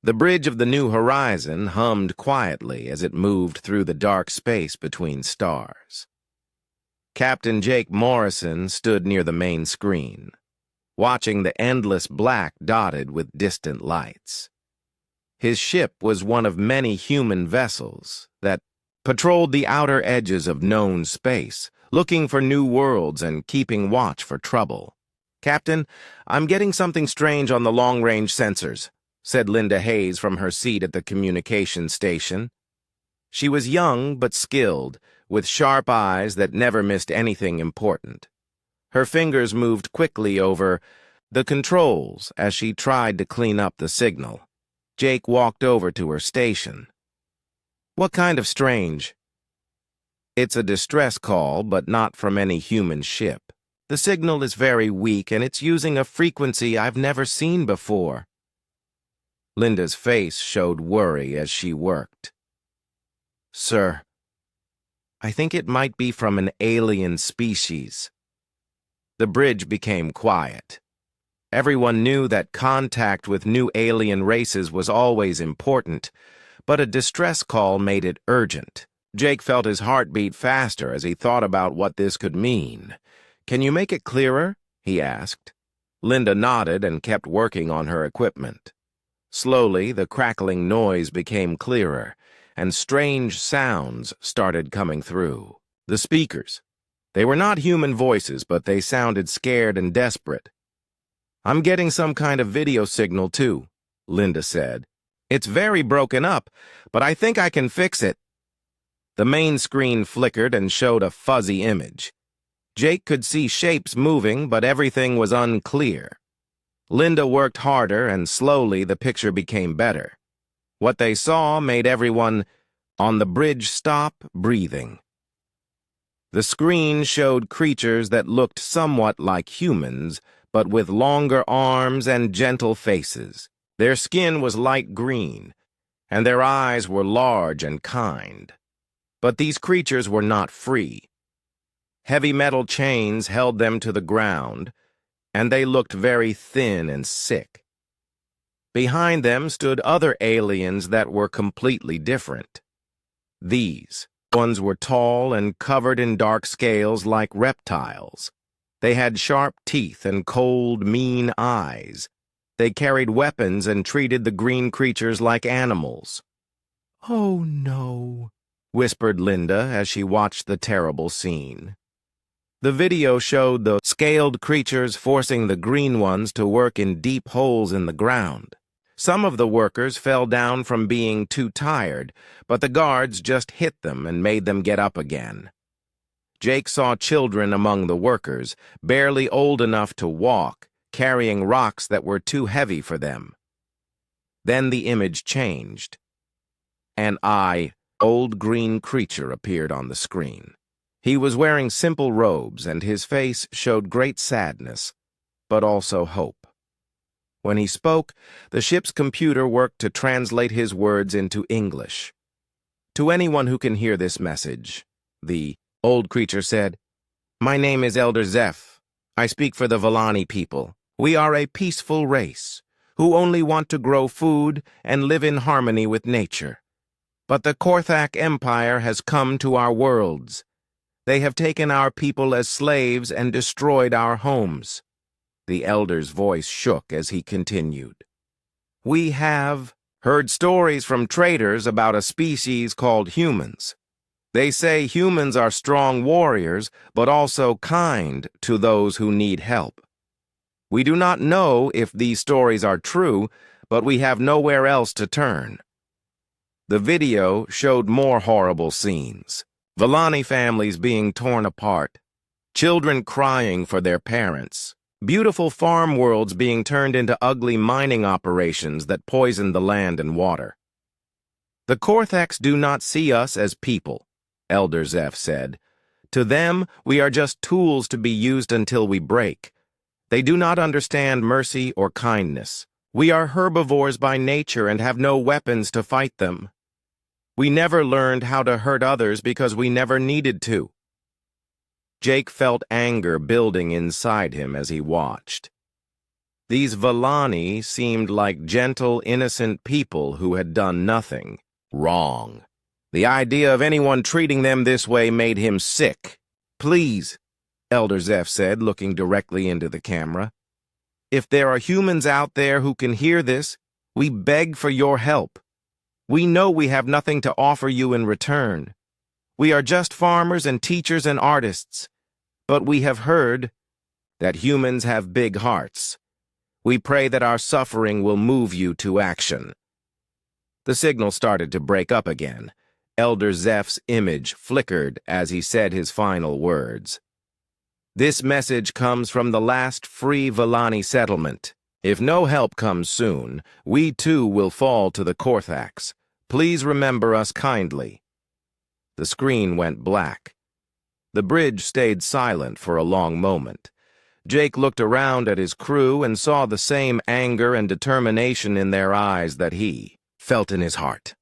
The bridge of the New Horizon hummed quietly as it moved through the dark space between stars. Captain Jake Morrison stood near the main screen, watching the endless black dotted with distant lights. His ship was one of many human vessels that patrolled the outer edges of known space, looking for new worlds and keeping watch for trouble. "Captain, I'm getting something strange on the long-range sensors," said Linda Hayes from her seat at the communication station. She was young but skilled, with sharp eyes that never missed anything important. Her fingers moved quickly over the controls as she tried to clean up the signal. Jake walked over to her station. "What kind of strange?" "It's a distress call, but not from any human ship. The signal is very weak, and it's using a frequency I've never seen before." Linda's face showed worry as she worked. "Sir, I think it might be from an alien species." The bridge became quiet. Everyone knew that contact with new alien races was always important, but a distress call made it urgent. Jake felt his heart beat faster as he thought about what this could mean. "Can you make it clearer?" he asked. Linda nodded and kept working on her equipment. Slowly, the crackling noise became clearer, and strange sounds started coming through. The speakers. They were not human voices, but they sounded scared and desperate. "I'm getting some kind of video signal, too," Linda said. "It's very broken up, but I think I can fix it." The main screen flickered and showed a fuzzy image. Jake could see shapes moving, but everything was unclear. Linda worked harder, and slowly the picture became better. What they saw made everyone on the bridge stop breathing. The screen showed creatures that looked somewhat like humans, but with longer arms and gentle faces. Their skin was light green, and their eyes were large and kind. But these creatures were not free. Heavy metal chains held them to the ground, and they looked very thin and sick. Behind them stood other aliens that were completely different. These ones were tall and covered in dark scales like reptiles. They had sharp teeth and cold, mean eyes. They carried weapons and treated the green creatures like animals. "Oh, no," whispered Linda as she watched the terrible scene. The video showed the scaled creatures forcing the green ones to work in deep holes in the ground. Some of the workers fell down from being too tired, but the guards just hit them and made them get up again. Jake saw children among the workers, barely old enough to walk, carrying rocks that were too heavy for them. Then the image changed. An old green creature appeared on the screen. He was wearing simple robes, and his face showed great sadness, but also hope. When he spoke, the ship's computer worked to translate his words into English. "To anyone who can hear this message," the old creature said, "My name is Elder Zeph. I speak for the Volani people. We are a peaceful race, who only want to grow food and live in harmony with nature. But the Korthak Empire has come to our worlds. They have taken our people as slaves and destroyed our homes." The elder's voice shook as he continued. "We have heard stories from traders about a species called humans. They say humans are strong warriors, but also kind to those who need help. We do not know if these stories are true, but we have nowhere else to turn." The video showed more horrible scenes. Volani families being torn apart, children crying for their parents, beautiful farm worlds being turned into ugly mining operations that poison the land and water. "The Korthaks do not see us as people," Elder Zeph said. "To them, we are just tools to be used until we break. They do not understand mercy or kindness. We are herbivores by nature and have no weapons to fight them. We never learned how to hurt others because we never needed to." Jake felt anger building inside him as he watched. These Villani seemed like gentle, innocent people who had done nothing wrong. The idea of anyone treating them this way made him sick. "Please," Elder Zeph said, looking directly into the camera. "If there are humans out there who can hear this, we beg for your help. We know we have nothing to offer you in return. We are just farmers and teachers and artists, but we have heard that humans have big hearts. We pray that our suffering will move you to action." The signal started to break up again. Elder Zeph's image flickered as he said his final words. "This message comes from the last free Villani settlement. If no help comes soon, we too will fall to the Korthax. Please remember us kindly." The screen went black. The bridge stayed silent for a long moment. Jake looked around at his crew and saw the same anger and determination in their eyes that he felt in his heart.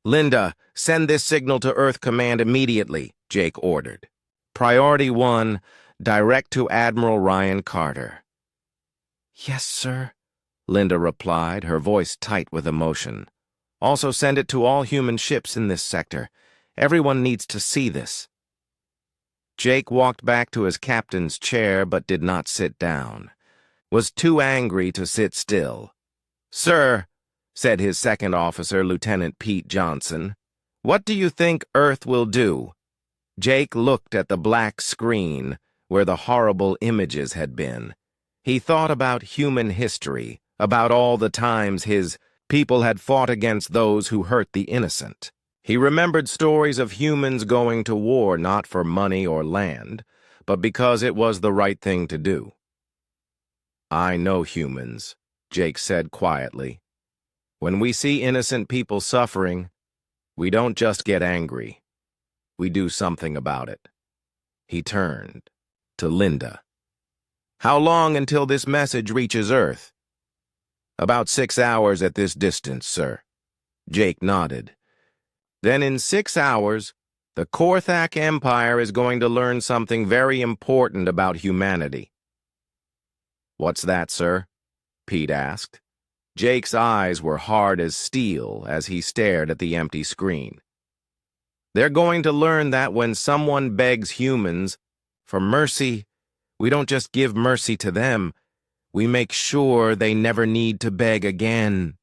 "Linda, send this signal to Earth Command immediately," Jake ordered. "Priority 1, direct to Admiral Ryan Carter." "Yes, sir," Linda replied, her voice tight with emotion. "Also send it to all human ships in this sector. Everyone needs to see this." Jake walked back to his captain's chair but did not sit down. Was too angry to sit still. "Sir," said his second officer, Lieutenant Pete Johnson, "what do you think Earth will do?" Jake looked at the black screen where the horrible images had been. He thought about human history, about all the times his people had fought against those who hurt the innocent. He remembered stories of humans going to war not for money or land, but because it was the right thing to do. "I know humans," Jake said quietly. "When we see innocent people suffering, we don't just get angry. We do something about it." He turned to Linda. "How long until this message reaches Earth?" "About 6 hours at this distance, sir." Jake nodded. "Then in 6 hours, the Korthak Empire is going to learn something very important about humanity." "What's that, sir?" Pete asked. Jake's eyes were hard as steel as he stared at the empty screen. "They're going to learn that when someone begs humans for mercy, we don't just give mercy to them, we make sure they never need to beg again."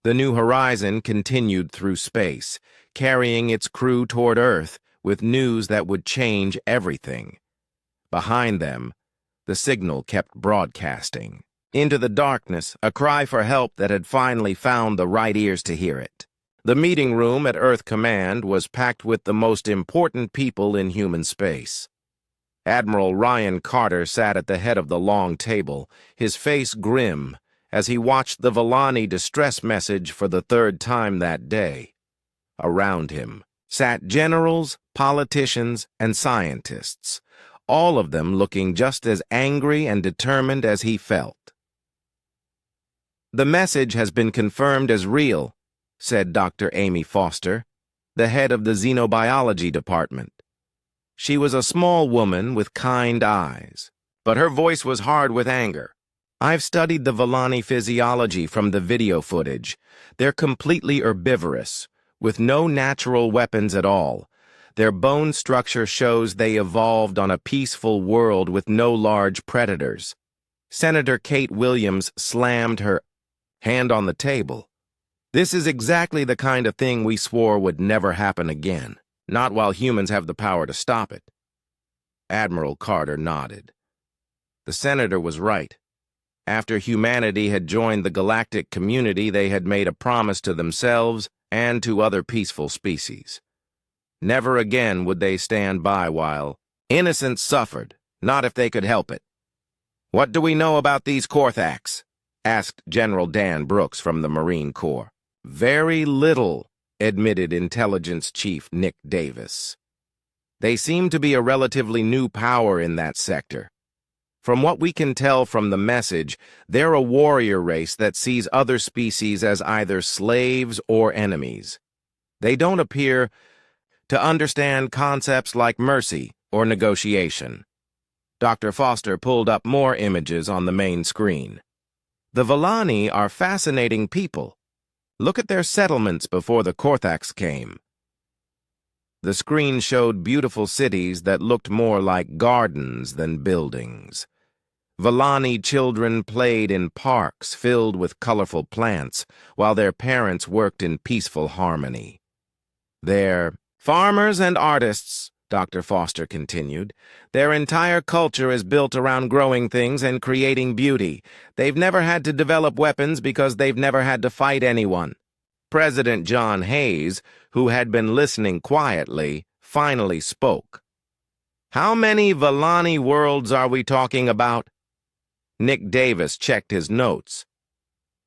The New Horizon continued through space, carrying its crew toward Earth with news that would change everything. Behind them, the signal kept broadcasting. Into the darkness, a cry for help that had finally found the right ears to hear it. The meeting room at Earth Command was packed with the most important people in human space. Admiral Ryan Carter sat at the head of the long table, his face grim, as he watched the Villani distress message for the 3rd time that day. Around him sat generals, politicians, and scientists, all of them looking just as angry and determined as he felt. "The message has been confirmed as real," said Dr. Amy Foster, the head of the xenobiology department. She was a small woman with kind eyes, but her voice was hard with anger. "I've studied the Villani physiology from the video footage. They're completely herbivorous, with no natural weapons at all. Their bone structure shows they evolved on a peaceful world with no large predators." Senator Kate Williams slammed her hand on the table. "This is exactly the kind of thing we swore would never happen again, not while humans have the power to stop it." Admiral Carter nodded. The senator was right. After humanity had joined the galactic community, they had made a promise to themselves and to other peaceful species. Never again would they stand by while innocents suffered, not if they could help it. "What do we know about these Korthaks?" asked General Dan Brooks from the Marine Corps. "Very little," admitted Intelligence Chief Nick Davis. "They seem to be a relatively new power in that sector. From what we can tell from the message, they're a warrior race that sees other species as either slaves or enemies. They don't appear to understand concepts like mercy or negotiation." Dr. Foster pulled up more images on the main screen. The Volani are fascinating people. Look at their settlements before the Korthax came. The screen showed beautiful cities that looked more like gardens than buildings. Volani children played in parks filled with colorful plants, while their parents worked in peaceful harmony. They're farmers and artists, Dr. Foster continued. Their entire culture is built around growing things and creating beauty. They've never had to develop weapons because they've never had to fight anyone. President John Hayes, who had been listening quietly, finally spoke. How many Volani worlds are we talking about? Nick Davis checked his notes.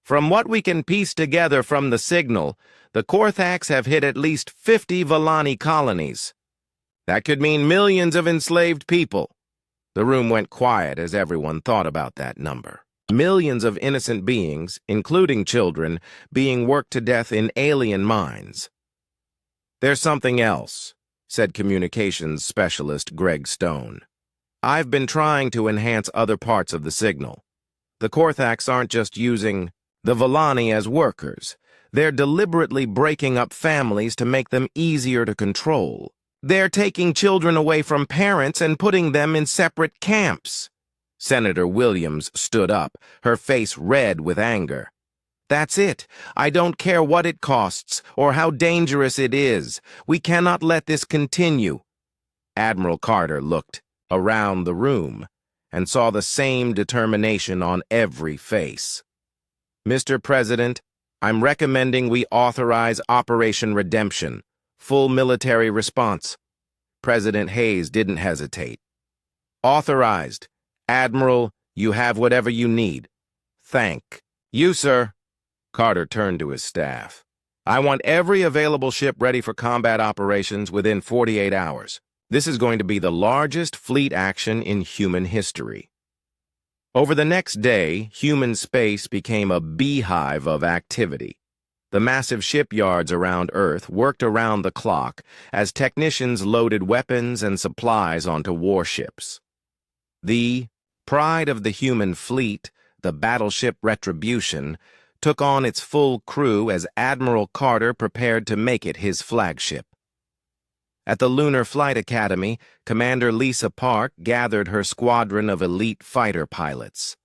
From what we can piece together from the signal, the Korthax have hit at least 50 Volani colonies. That could mean millions of enslaved people. The room went quiet as everyone thought about that number. Millions of innocent beings, including children, being worked to death in alien mines. There's something else, said communications specialist Greg Stone. I've been trying to enhance other parts of the signal. The Korthax aren't just using the Volani as workers. They're deliberately breaking up families to make them easier to control. They're taking children away from parents and putting them in separate camps. Senator Williams stood up, her face red with anger. That's it. I don't care what it costs or how dangerous it is. We cannot let this continue. Admiral Carter looked around the room and saw the same determination on every face. Mr. President, I'm recommending we authorize Operation Redemption. Full military response. President Hayes didn't hesitate. Authorized. Admiral, you have whatever you need. Thank you, sir. Carter turned to his staff. I want every available ship ready for combat operations within 48 hours. This is going to be the largest fleet action in human history. Over the next day, human space became a beehive of activity. The massive shipyards around Earth worked around the clock as technicians loaded weapons and supplies onto warships. The pride of the human fleet, the battleship Retribution, took on its full crew as Admiral Carter prepared to make it his flagship. At the Lunar Flight Academy, Commander Lisa Park gathered her squadron of elite fighter pilots.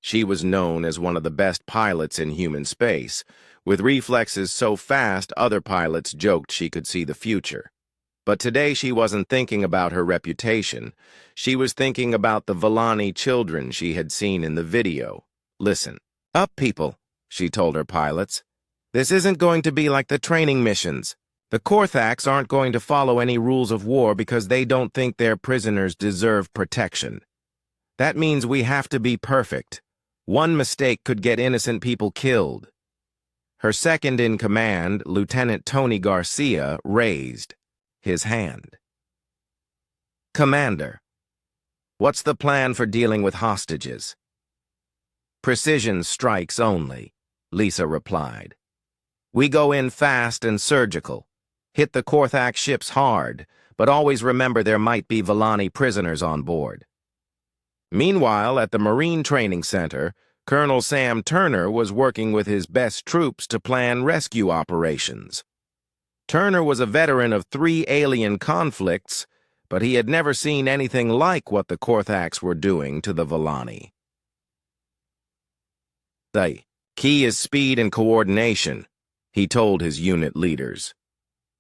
She was known as one of the best pilots in human space, with reflexes so fast other pilots joked she could see the future. But today she wasn't thinking about her reputation. She was thinking about the Volani children she had seen in the video. Listen, up, people, she told her pilots. This isn't going to be like the training missions. The Korthax aren't going to follow any rules of war because they don't think their prisoners deserve protection. That means we have to be perfect. One mistake could get innocent people killed. Her second-in-command, Lieutenant Tony Garcia, raised his hand. Commander, what's the plan for dealing with hostages? Precision strikes only, Lisa replied. We go in fast and surgical. Hit the Korthax ships hard, but always remember there might be Volani prisoners on board. Meanwhile, at the Marine Training Center, Colonel Sam Turner was working with his best troops to plan rescue operations. Turner was a veteran of 3 alien conflicts, but he had never seen anything like what the Korthax were doing to the Volani. The key is speed and coordination, he told his unit leaders.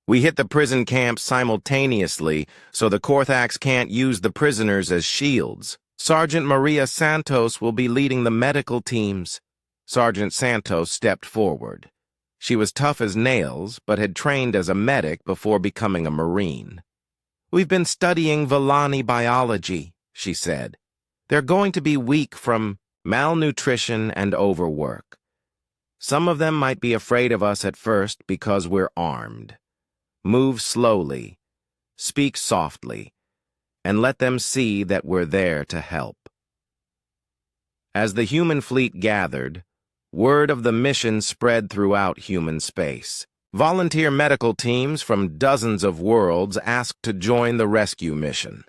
We hit the prison camps simultaneously, so the Korthax can't use the prisoners as shields. Sergeant Maria Santos will be leading the medical teams. Sergeant Santos stepped forward. She was tough as nails, but had trained as a medic before becoming a Marine. We've been studying Volani biology, she said. They're going to be weak from malnutrition and overwork. Some of them might be afraid of us at first because we're armed. Move slowly, speak softly, and let them see that we're there to help. As the human fleet gathered, word of the mission spread throughout human space. Volunteer medical teams from dozens of worlds asked to join the rescue mission.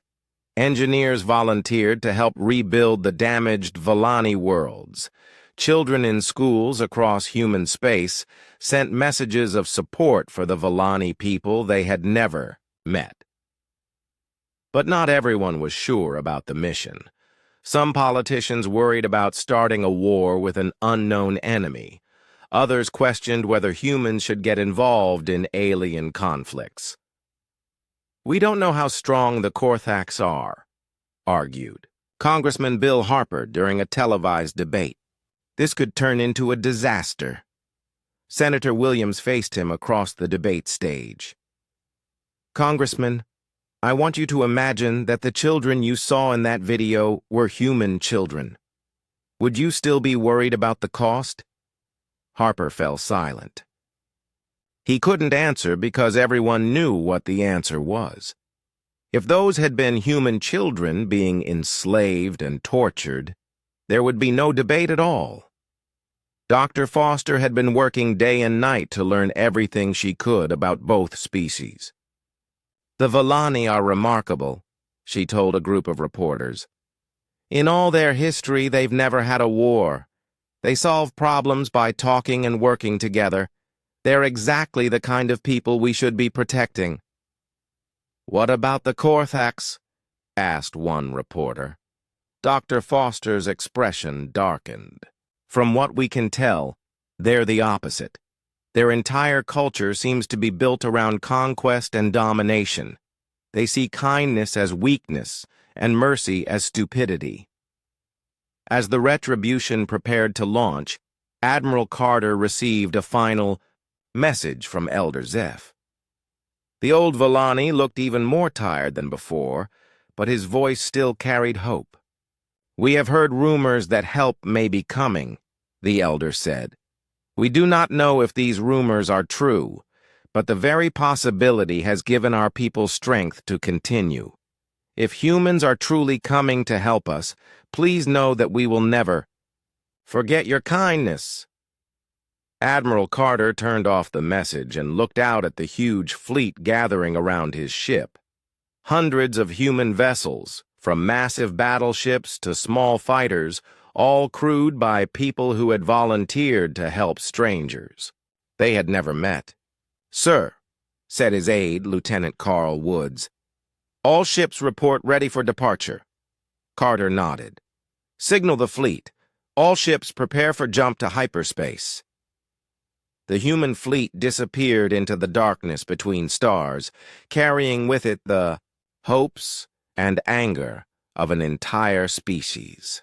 Engineers volunteered to help rebuild the damaged Volani worlds. Children in schools across human space sent messages of support for the Volani people they had never met. But not everyone was sure about the mission. Some politicians worried about starting a war with an unknown enemy. Others questioned whether humans should get involved in alien conflicts. "We don't know how strong the Korthaks are," argued Congressman Bill Harper during a televised debate. "This could turn into a disaster." Senator Williams faced him across the debate stage. "Congressman, I want you to imagine that the children you saw in that video were human children. Would you still be worried about the cost?" Harper fell silent. He couldn't answer because everyone knew what the answer was. If those had been human children being enslaved and tortured, there would be no debate at all. Dr. Foster had been working day and night to learn everything she could about both species. "The Volani are remarkable," she told a group of reporters. "In all their history, they've never had a war. They solve problems by talking and working together. They're exactly the kind of people we should be protecting." "What about the Korthaks?" asked one reporter. Dr. Foster's expression darkened. "From what we can tell, they're the opposite. Their entire culture seems to be built around conquest and domination. They see kindness as weakness and mercy as stupidity." As the Retribution prepared to launch, Admiral Carter received a final message from Elder Zeph. The old Volani looked even more tired than before, but his voice still carried hope. "We have heard rumors that help may be coming," the elder said. "We do not know if these rumors are true, but the very possibility has given our people strength to continue. If humans are truly coming to help us, please know that we will never forget your kindness." Admiral Carter turned off the message and looked out at the huge fleet gathering around his ship. Hundreds of human vessels, from massive battleships to small fighters, all crewed by people who had volunteered to help strangers they had never met. "Sir," said his aide, Lieutenant Carl Woods, "all ships report ready for departure." Carter nodded. "Signal the fleet. All ships prepare for jump to hyperspace." The human fleet disappeared into the darkness between stars, carrying with it the hopes and anger of an entire species.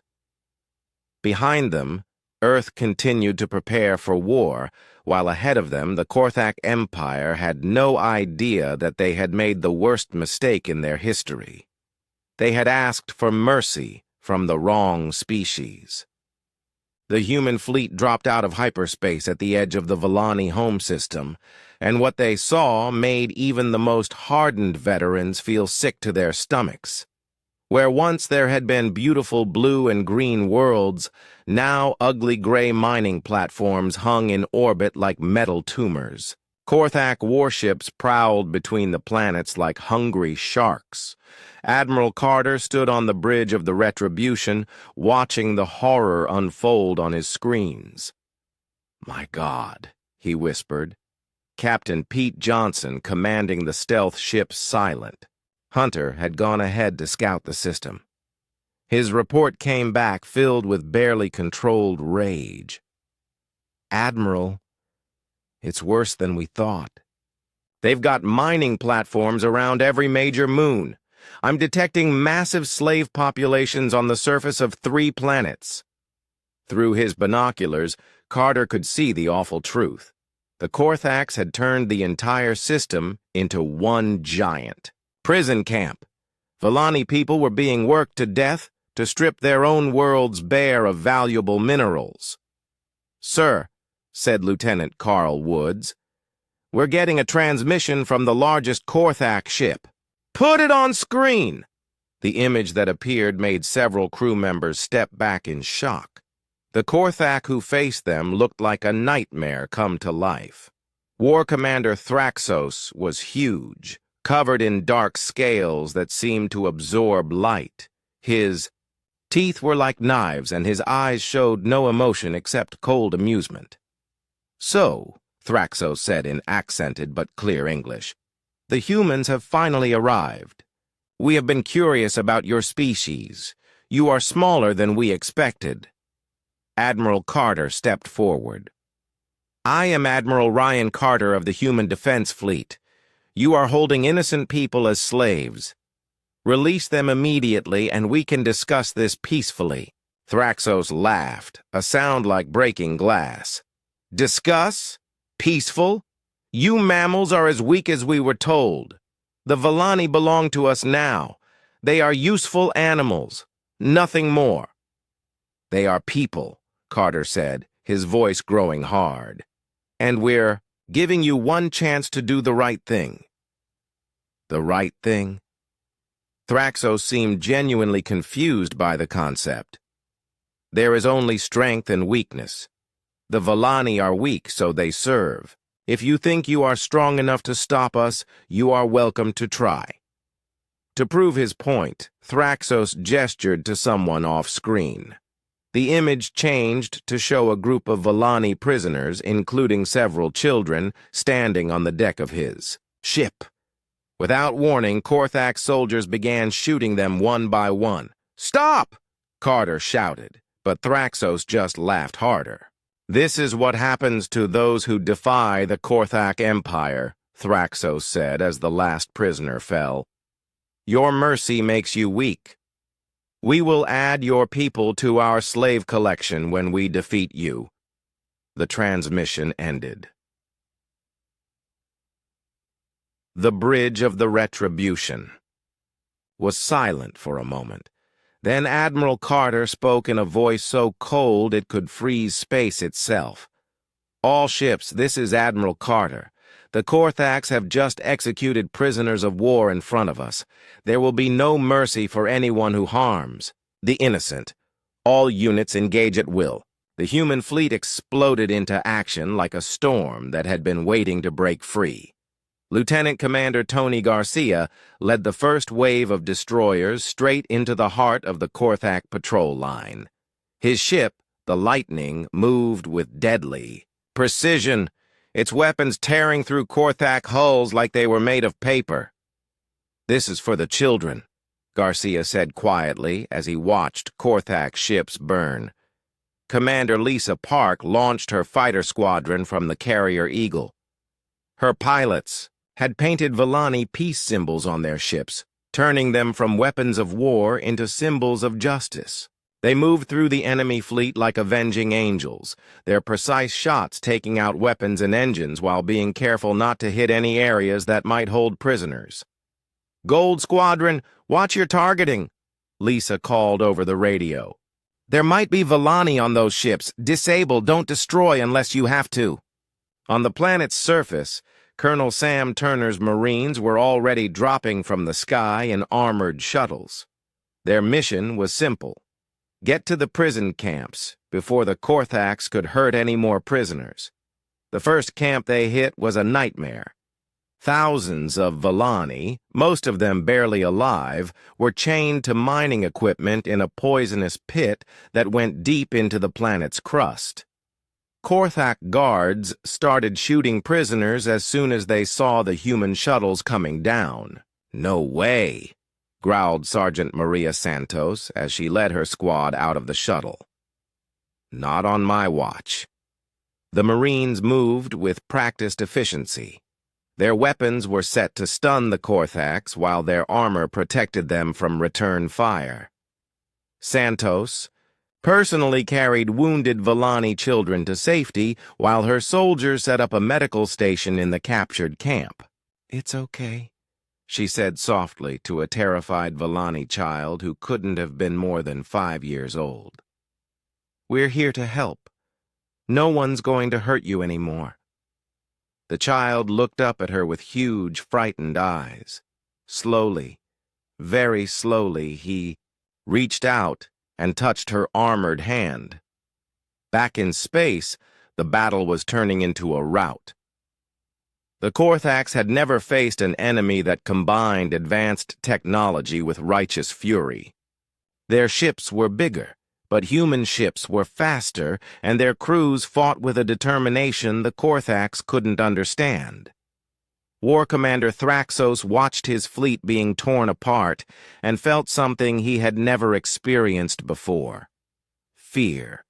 Behind them, Earth continued to prepare for war, while ahead of them the Korthak Empire had no idea that they had made the worst mistake in their history. They had asked for mercy from the wrong species. The human fleet dropped out of hyperspace at the edge of the Volani home system, and what they saw made even the most hardened veterans feel sick to their stomachs. Where once there had been beautiful blue and green worlds, now ugly gray mining platforms hung in orbit like metal tumors. Korthak warships prowled between the planets like hungry sharks. Admiral Carter stood on the bridge of the Retribution, watching the horror unfold on his screens. "My God," he whispered. Captain Pete Johnson, commanding the stealth ship Silent. Hunter had gone ahead to scout the system. His report came back filled with barely controlled rage. "Admiral, it's worse than we thought. They've got mining platforms around every major moon. I'm detecting massive slave populations on the surface of 3 planets." Through his binoculars, Carter could see the awful truth. The Korthaks had turned the entire system into one giant prison camp. Volani people were being worked to death to strip their own worlds bare of valuable minerals. "Sir," said Lieutenant Carl Woods, "we're getting a transmission from the largest Korthak ship." "Put it on screen!" The image that appeared made several crew members step back in shock. The Korthak who faced them looked like a nightmare come to life. War Commander Thraxos was huge, covered in dark scales that seemed to absorb light. His teeth were like knives, and his eyes showed no emotion except cold amusement. "So," Thraxos said in accented but clear English, "the humans have finally arrived. We have been curious about your species. You are smaller than we expected." Admiral Carter stepped forward. "I am Admiral Ryan Carter of the Human Defense Fleet. You are holding innocent people as slaves. Release them immediately, and we can discuss this peacefully." Thraxos laughed, a sound like breaking glass. "Discuss? Peaceful? You mammals are as weak as we were told. The Villani belong to us now. They are useful animals, nothing more." "They are people," Carter said, his voice growing hard. "And we're giving you one chance to do the right thing." The right thing? Thraxos seemed genuinely confused by the concept. "There is only strength and weakness. The Villani are weak, so they serve. If you think you are strong enough to stop us, you are welcome to try." To prove his point, Thraxos gestured to someone off-screen. The image changed to show a group of Villani prisoners, including several children, standing on the deck of his ship. Without warning, Korthak's soldiers began shooting them one by one. "Stop!" Carter shouted, but Thraxos just laughed harder. "This is what happens to those who defy the Korthak Empire," Thraxos said as the last prisoner fell. "Your mercy makes you weak. We will add your people to our slave collection when we defeat you." The transmission ended. The Bridge of the Retribution was silent for a moment. Then Admiral Carter spoke in a voice so cold it could freeze space itself. "All ships, this is Admiral Carter. The Korthaks have just executed prisoners of war in front of us. There will be no mercy for anyone who harms the innocent. All units engage at will." The human fleet exploded into action like a storm that had been waiting to break free. Lieutenant Commander Tony Garcia led the first wave of destroyers straight into the heart of the Korthak patrol line. His ship, the Lightning, moved with deadly precision, its weapons tearing through Korthak hulls like they were made of paper. "This is for the children," Garcia said quietly as he watched Korthak ships burn. Commander Lisa Park launched her fighter squadron from the carrier Eagle. Her pilots had painted Villani peace symbols on their ships, turning them from weapons of war into symbols of justice. They moved through the enemy fleet like avenging angels, their precise shots taking out weapons and engines while being careful not to hit any areas that might hold prisoners. "Gold Squadron, watch your targeting," Lisa called over the radio. "There might be Villani on those ships. Disable, don't destroy unless you have to." On the planet's surface, Colonel Sam Turner's Marines were already dropping from the sky in armored shuttles. Their mission was simple: get to the prison camps before the Korthaks could hurt any more prisoners. The first camp they hit was a nightmare. Thousands of Villani, most of them barely alive, were chained to mining equipment in a poisonous pit that went deep into the planet's crust. Korthak guards started shooting prisoners as soon as they saw the human shuttles coming down. "No way," growled Sergeant Maria Santos as she led her squad out of the shuttle. "Not on my watch." The Marines moved with practiced efficiency. Their weapons were set to stun the Korthaks while their armor protected them from return fire. Santos personally carried wounded Villani children to safety while her soldiers set up a medical station in the captured camp. "It's okay," she said softly to a terrified Villani child who couldn't have been more than 5 years old. "We're here to help. No one's going to hurt you anymore." The child looked up at her with huge, frightened eyes. Slowly, very slowly, he reached out and touched her armored hand. Back in space, the battle was turning into a rout. The Korthax had never faced an enemy that combined advanced technology with righteous fury. Their ships were bigger, but human ships were faster, and their crews fought with a determination the Korthax couldn't understand. War Commander Thraxos watched his fleet being torn apart and felt something he had never experienced before: fear.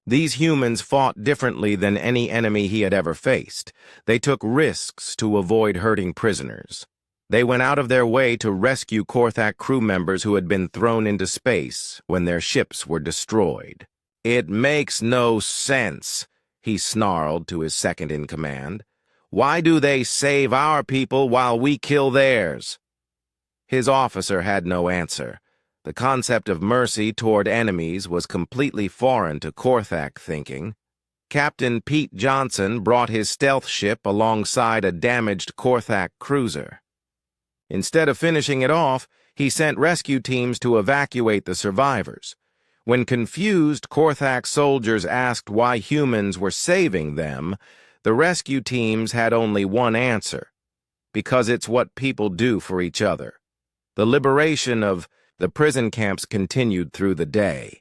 These humans fought differently than any enemy he had ever faced. They took risks to avoid hurting prisoners. They went out of their way to rescue Korthak crew members who had been thrown into space when their ships were destroyed. "It makes no sense," he snarled to his second-in-command. "Why do they save our people while we kill theirs?" His officer had no answer. The concept of mercy toward enemies was completely foreign to Korthak thinking. Captain Pete Johnson brought his stealth ship alongside a damaged Korthak cruiser. Instead of finishing it off, he sent rescue teams to evacuate the survivors. When confused Korthak soldiers asked why humans were saving them, the rescue teams had only one answer: because it's what people do for each other. The liberation of the prison camps continued through the day.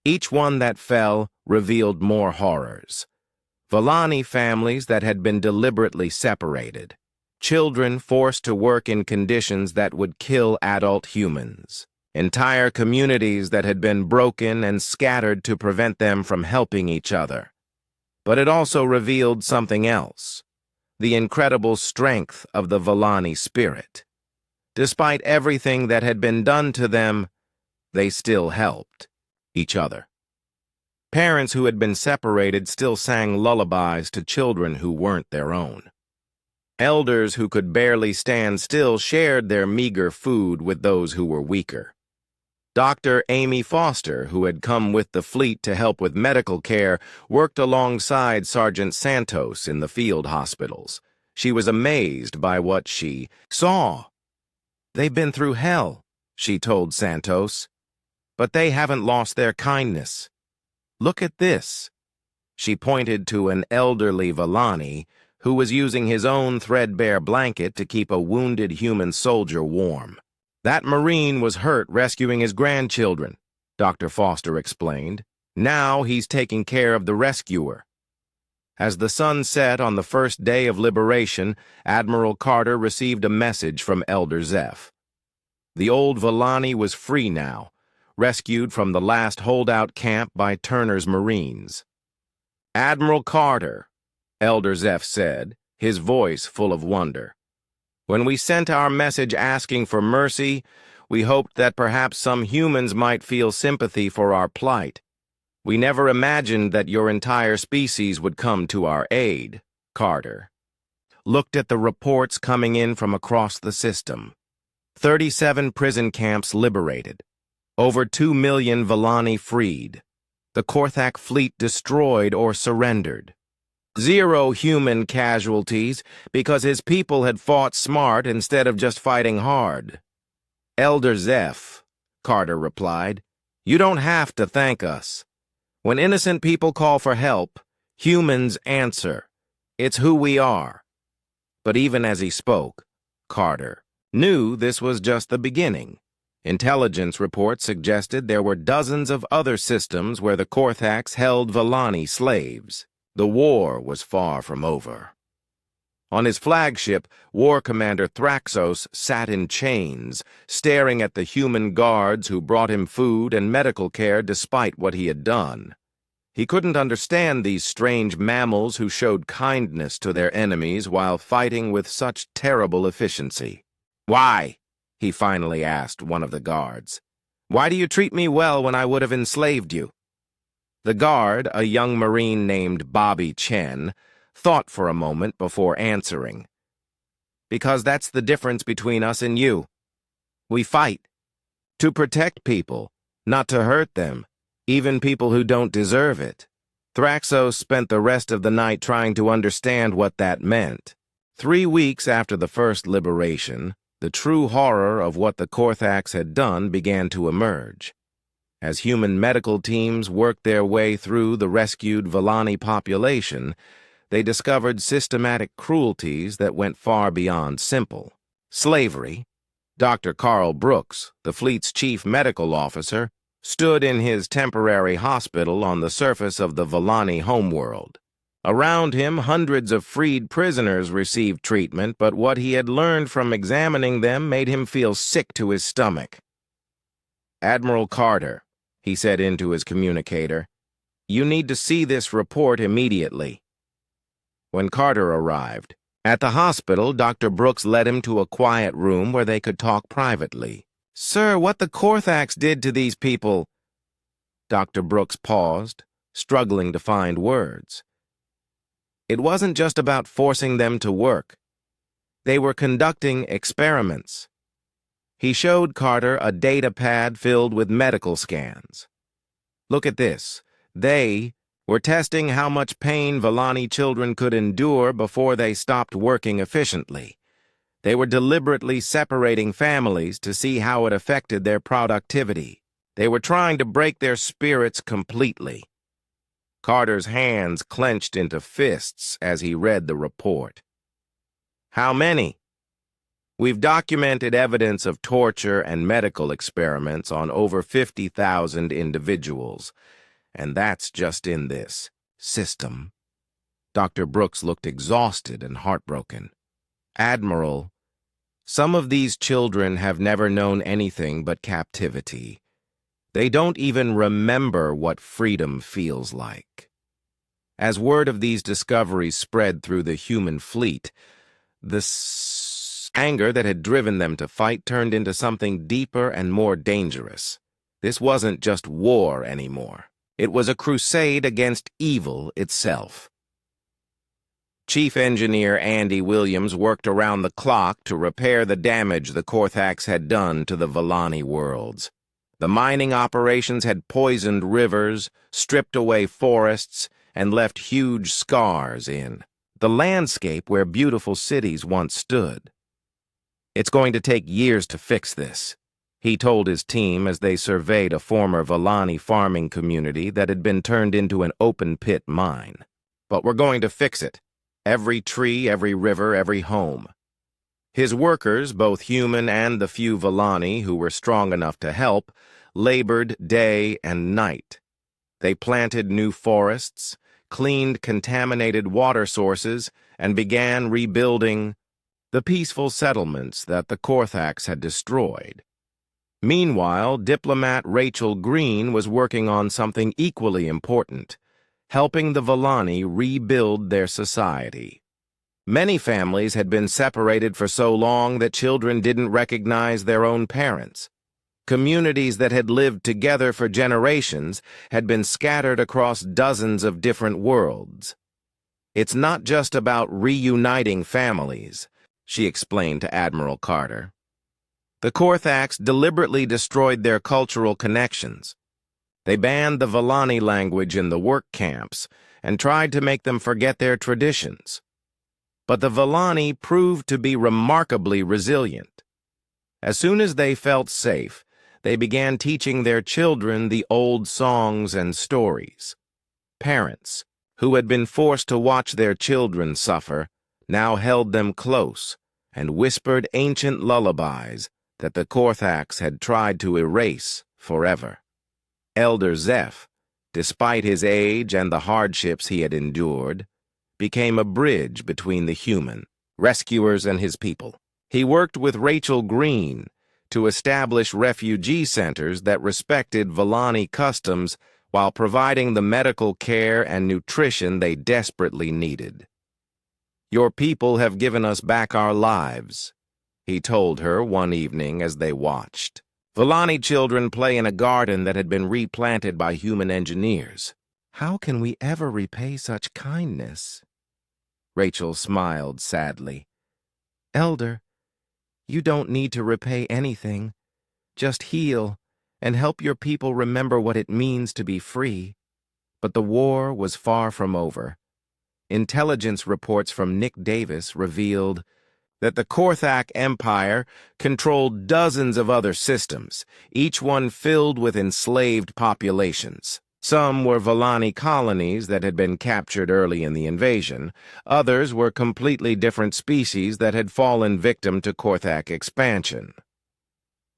Each one that fell revealed more horrors. Volani families that had been deliberately separated. Children forced to work in conditions that would kill adult humans. Entire communities that had been broken and scattered to prevent them from helping each other. But it also revealed something else: the incredible strength of the Volani spirit. Despite everything that had been done to them, they still helped each other. Parents who had been separated still sang lullabies to children who weren't their own. Elders who could barely stand still shared their meager food with those who were weaker. Dr. Amy Foster, who had come with the fleet to help with medical care, worked alongside Sergeant Santos in the field hospitals. She was amazed by what she saw. "They've been through hell," she told Santos, "but they haven't lost their kindness. Look at this." She pointed to an elderly Volani who was using his own threadbare blanket to keep a wounded human soldier warm. "That Marine was hurt rescuing his grandchildren," Dr. Foster explained. "Now he's taking care of the rescuer." As the sun set on the first day of liberation, Admiral Carter received a message from Elder Zeph. The old Volani was free now, rescued from the last holdout camp by Turner's Marines. "Admiral Carter," Elder Zeph said, his voice full of wonder. "When we sent our message asking for mercy, we hoped that perhaps some humans might feel sympathy for our plight. We never imagined that your entire species would come to our aid." Carter looked at the reports coming in from across the system. 37 prison camps liberated. Over 2 million Volani freed. The Korthak fleet destroyed or surrendered. 0 human casualties because his people had fought smart instead of just fighting hard. "Elder Zeph," Carter replied, "you don't have to thank us. When innocent people call for help, humans answer. It's who we are." But even as he spoke, Carter knew this was just the beginning. Intelligence reports suggested there were dozens of other systems where the Korthax held Volani slaves. The war was far from over. On his flagship, War Commander Thraxos sat in chains, staring at the human guards who brought him food and medical care despite what he had done. He couldn't understand these strange mammals who showed kindness to their enemies while fighting with such terrible efficiency. "Why?" he finally asked one of the guards. "Why do you treat me well when I would have enslaved you?" The guard, a young Marine named Bobby Chen, thought for a moment before answering. "Because that's the difference between us and you. We fight to protect people, not to hurt them, even people who don't deserve it." Thraxos spent the rest of the night trying to understand what that meant. 3 weeks after the first liberation, the true horror of what the Korthax had done began to emerge. As human medical teams worked their way through the rescued Volani population, they discovered systematic cruelties that went far beyond simple slavery. Dr. Carl Brooks, the fleet's chief medical officer, stood in his temporary hospital on the surface of the Volani homeworld. Around him, hundreds of freed prisoners received treatment, but what he had learned from examining them made him feel sick to his stomach. "Admiral Carter," he said into his communicator, "you need to see this report immediately." When Carter arrived, at the hospital, Dr. Brooks led him to a quiet room where they could talk privately. "Sir, what the Korthax did to these people—" Dr. Brooks paused, struggling to find words. "It wasn't just about forcing them to work. They were conducting experiments." He showed Carter a data pad filled with medical scans. "Look at this. They were testing how much pain Volani children could endure before they stopped working efficiently. They were deliberately separating families to see how it affected their productivity. They were trying to break their spirits completely." Carter's hands clenched into fists as he read the report. "How many?" "We've documented evidence of torture and medical experiments on over 50,000 individuals, and that's just in this system." Dr. Brooks looked exhausted and heartbroken. "Admiral, some of these children have never known anything but captivity. They don't even remember what freedom feels like." As word of these discoveries spread through the human fleet, the anger that had driven them to fight turned into something deeper and more dangerous. This wasn't just war anymore. It was a crusade against evil itself. Chief Engineer Andy Williams worked around the clock to repair the damage the Korthax had done to the Volani worlds. The mining operations had poisoned rivers, stripped away forests, and left huge scars in the landscape where beautiful cities once stood. "It's going to take years to fix this," he told his team as they surveyed a former Volani farming community that had been turned into an open-pit mine. "But we're going to fix it. Every tree, every river, every home." His workers, both human and the few Volani who were strong enough to help, labored day and night. They planted new forests, cleaned contaminated water sources, and began rebuilding the peaceful settlements that the Korthax had destroyed. Meanwhile, diplomat Rachel Green was working on something equally important, helping the Volani rebuild their society. Many families had been separated for so long that children didn't recognize their own parents. Communities that had lived together for generations had been scattered across dozens of different worlds. "It's not just about reuniting families," she explained to Admiral Carter. "The Korthax deliberately destroyed their cultural connections. They banned the Volani language in the work camps and tried to make them forget their traditions. But the Volani proved to be remarkably resilient. As soon as they felt safe, they began teaching their children the old songs and stories. Parents, who had been forced to watch their children suffer, now held them close and whispered ancient lullabies that the Korthax had tried to erase forever. Elder Zeph, despite his age and the hardships he had endured, became a bridge between the human rescuers and his people. He worked with Rachel Green to establish refugee centers that respected Volani customs while providing the medical care and nutrition they desperately needed. "Your people have given us back our lives," he told her one evening as they watched. "Volani children play in a garden that had been replanted by human engineers. How can we ever repay such kindness?" Rachel smiled sadly. "Elder, you don't need to repay anything. Just heal and help your people remember what it means to be free." But the war was far from over. Intelligence reports from Nick Davis revealed that the Korthak Empire controlled dozens of other systems, each one filled with enslaved populations. Some were Volani colonies that had been captured early in the invasion. Others were completely different species that had fallen victim to Korthak expansion.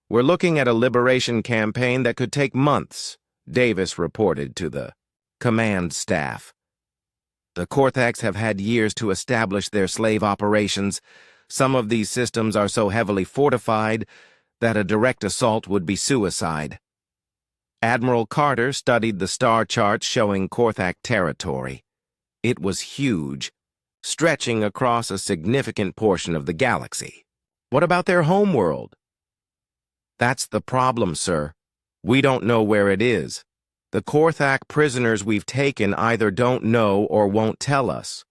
"We're looking at a liberation campaign that could take months," Davis reported to the command staff. "The Korthaks have had years to establish their slave operations. Some of these systems are so heavily fortified that a direct assault would be suicide." Admiral Carter studied the star charts showing Korthak territory. It was huge, stretching across a significant portion of the galaxy. "What about their homeworld?" "That's the problem, sir. We don't know where it is. The Korthak prisoners we've taken either don't know or won't tell us.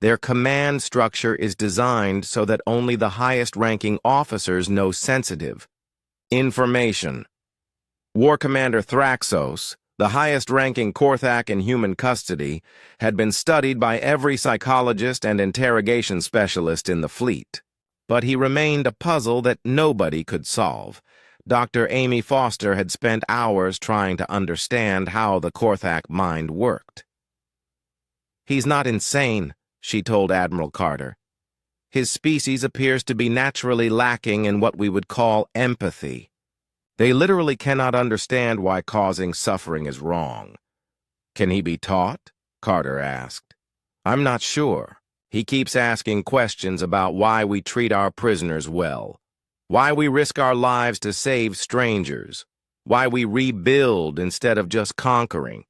Their command structure is designed so that only the highest-ranking officers know sensitive information. War Commander Thraxos, the highest-ranking Korthak in human custody, had been studied by every psychologist and interrogation specialist in the fleet. But he remained a puzzle that nobody could solve. Dr. Amy Foster had spent hours trying to understand how the Korthak mind worked. "He's not insane," she told Admiral Carter. "His species appears to be naturally lacking in what we would call empathy. They literally cannot understand why causing suffering is wrong." "Can he be taught?" Carter asked. "I'm not sure. He keeps asking questions about why we treat our prisoners well, why we risk our lives to save strangers, why we rebuild instead of just conquering.